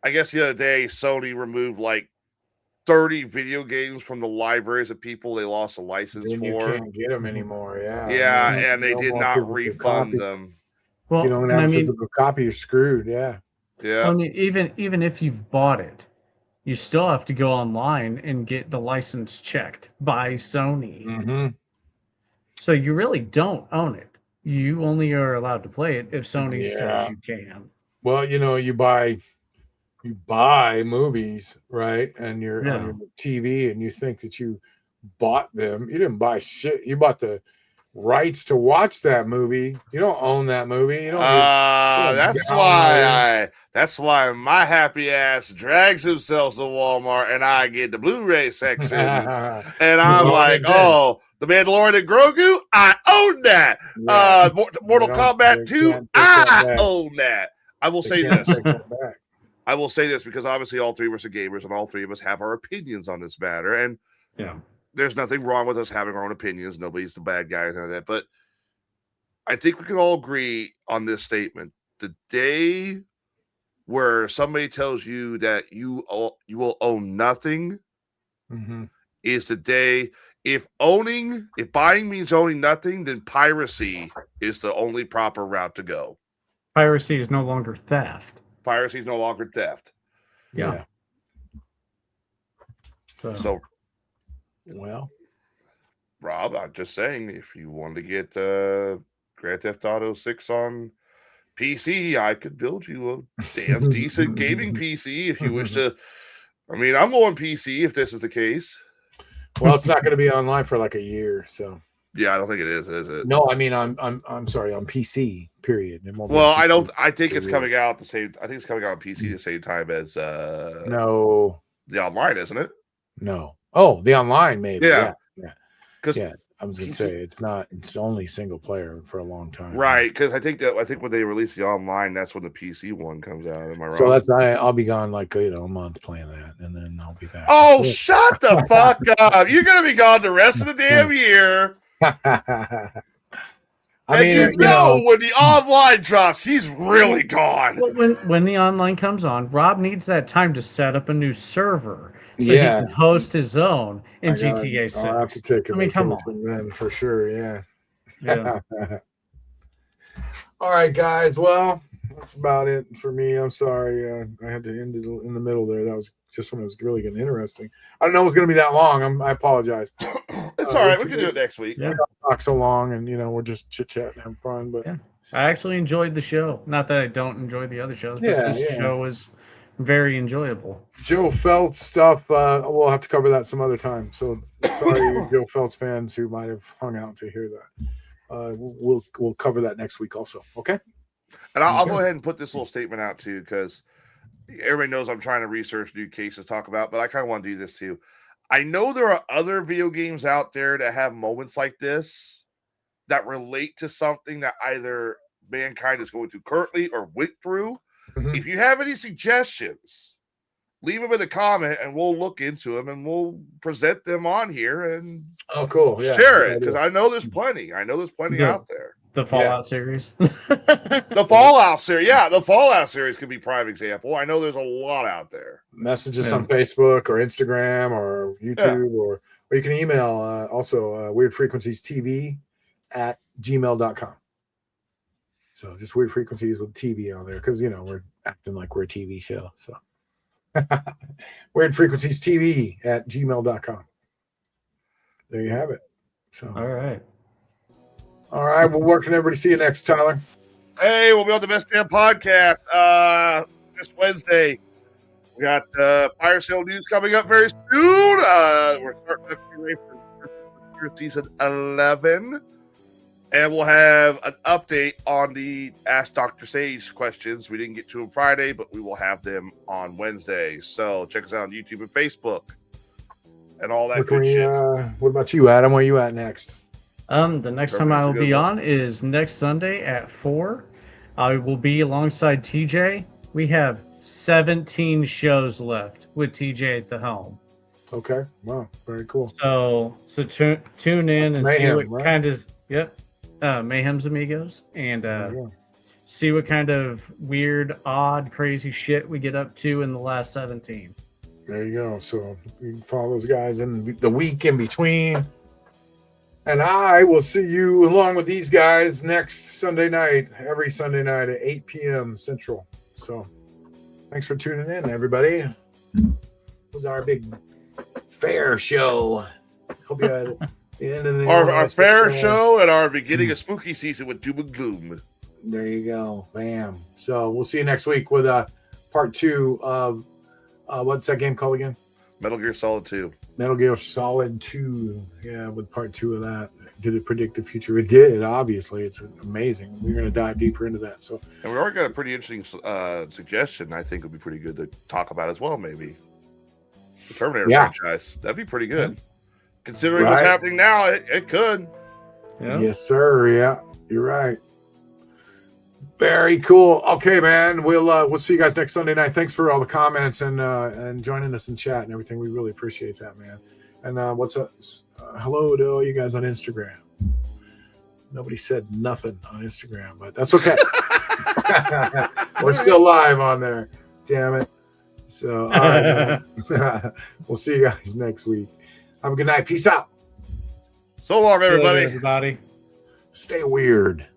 the other day Sony removed like 30 video games from the libraries of people they lost a license for. You can't get them anymore. Yeah. Yeah, and they did not refund them. Well, you don't have a physical copy, you're screwed. Yeah. Yeah. I mean, even if you've bought it, you still have to go online and get the license checked by Sony. So you really don't own it. You only are allowed to play it if Sony says you can. Well, you buy movies, right? And you're on your TV and you think that you bought them. You didn't buy shit. You bought the rights to watch that movie. You don't own that movie. You don't. That's why my happy ass drags himself to Walmart and I get the Blu-ray sections. And I'm like, oh, The Mandalorian and Grogu, I own that. Yeah. Mortal Kombat 2, I own that. I will say this. I will say this because obviously all three of us are gamers and all three of us have our opinions on this matter. And there's nothing wrong with us having our own opinions. Nobody's the bad guy or that. But I think we can all agree on this statement. The day where somebody tells you that you will own nothing is the day. If buying means owning nothing, then piracy is the only proper route to go. Piracy is no longer theft. Piracy is no longer theft. Yeah. So, well, Rob, I'm just saying, if you want to get Grand Theft Auto 6 on PC, I could build you a damn decent gaming PC if you wish to. I mean, I'm going PC if this is the case. Well, it's not going to be online for like a year, so. Yeah, I don't think it is it? No, I mean, I'm sorry, on PC. Period. Well, I don't. I think it's coming out the same. I think it's coming out on PC the same time as no, the online, isn't it? No. Oh, the online maybe. Yeah. Because I was going to say it's not. It's only single player for a long time. Right. Because I think when they release the online, that's when the PC one comes out. Am I wrong? So I'll be gone like a month playing that, and then I'll be back. Oh, shut the fuck up! You're gonna be gone the rest of the damn year. I mean, you know, when the online drops, he's really gone. When the online comes on, Rob needs that time to set up a new server so he can host his own in GTA 6. I'll have to take a come on. Then for sure, yeah. All right, guys. Well, that's about it for me. I'm sorry. I had to end it in the middle there. That was just when it was really getting interesting. I don't know it was going to be that long. I apologize. It's all right. We can do it next week. We don't talk so long, and we're just chit-chatting, having fun. But I actually enjoyed the show. Not that I don't enjoy the other shows, but this show was very enjoyable. Joe Felz stuff, we'll have to cover that some other time. So sorry, Joe Felz fans who might have hung out to hear that. We'll cover that next week also. Okay. And I'll go ahead and put this little statement out too, because everybody knows I'm trying to research new cases to talk about, but I kind of want to do this too. I know there are other video games out there that have moments like this that relate to something that either mankind is going through currently or went through. If you have any suggestions, leave them in the comment and we'll look into them and we'll present them on here and share it, because I know there's plenty. I know there's plenty out there. The Fallout series. The Fallout series. Yeah, the Fallout series could be prime example. I know there's a lot out there. Messages on Facebook or Instagram or YouTube or you can email also weirdfrequenciestv@gmail.com. So just Weird Frequencies with TV on there because, we're acting like we're a TV show. So weirdfrequenciestv@gmail.com. There you have it. So all right. Well, where can everybody see you next, Tyler? Hey, we'll be on the Best Damn Podcast this Wednesday. We got Fire Sale News coming up very soon. We're starting to get ready for season 11. And we'll have an update on the Ask Dr. Sage questions. We didn't get to them Friday, but we will have them on Wednesday. So check us out on YouTube and Facebook and all that good shit. What about you, Adam? Where are you at next? The next time I will be on is next Sunday at 4. I will be alongside TJ. We have 17 shows left with TJ at the helm. Okay. Wow. Very cool. So tune in and see what kind of Mayhem's Amigos and see what kind of weird, odd, crazy shit we get up to in the last 17. There you go. So you can follow those guys in the week in between. And I will see you along with these guys next Sunday night, every Sunday night at 8 p.m. Central. So thanks for tuning in, everybody. It was our big fair show. Hope you had the end of the our fair show and our beginning of spooky season with Doom and Gloom. There you go. Bam. So we'll see you next week with part 2 of what's that game called again? Metal Gear Solid 2. Metal Gear Solid 2, yeah, with part 2 of that. Did it predict the future? It did, obviously. It's amazing. We're going to dive deeper into that. So, and we already got a pretty interesting suggestion I think would be pretty good to talk about as well, maybe. The Terminator franchise. That'd be pretty good. Considering what's happening now, it could. Yeah. Yes, sir. Yeah, you're right. Very cool. Okay, man. We'll see you guys next Sunday night. Thanks for all the comments and joining us in chat and everything. We really appreciate that, man. And what's up? Hello to all you guys on Instagram. Nobody said nothing on Instagram, but that's okay. We're still live on there. Damn it. So, all right, we'll see you guys next week. Have a good night. Peace out. So long, everybody. Everybody. Stay weird.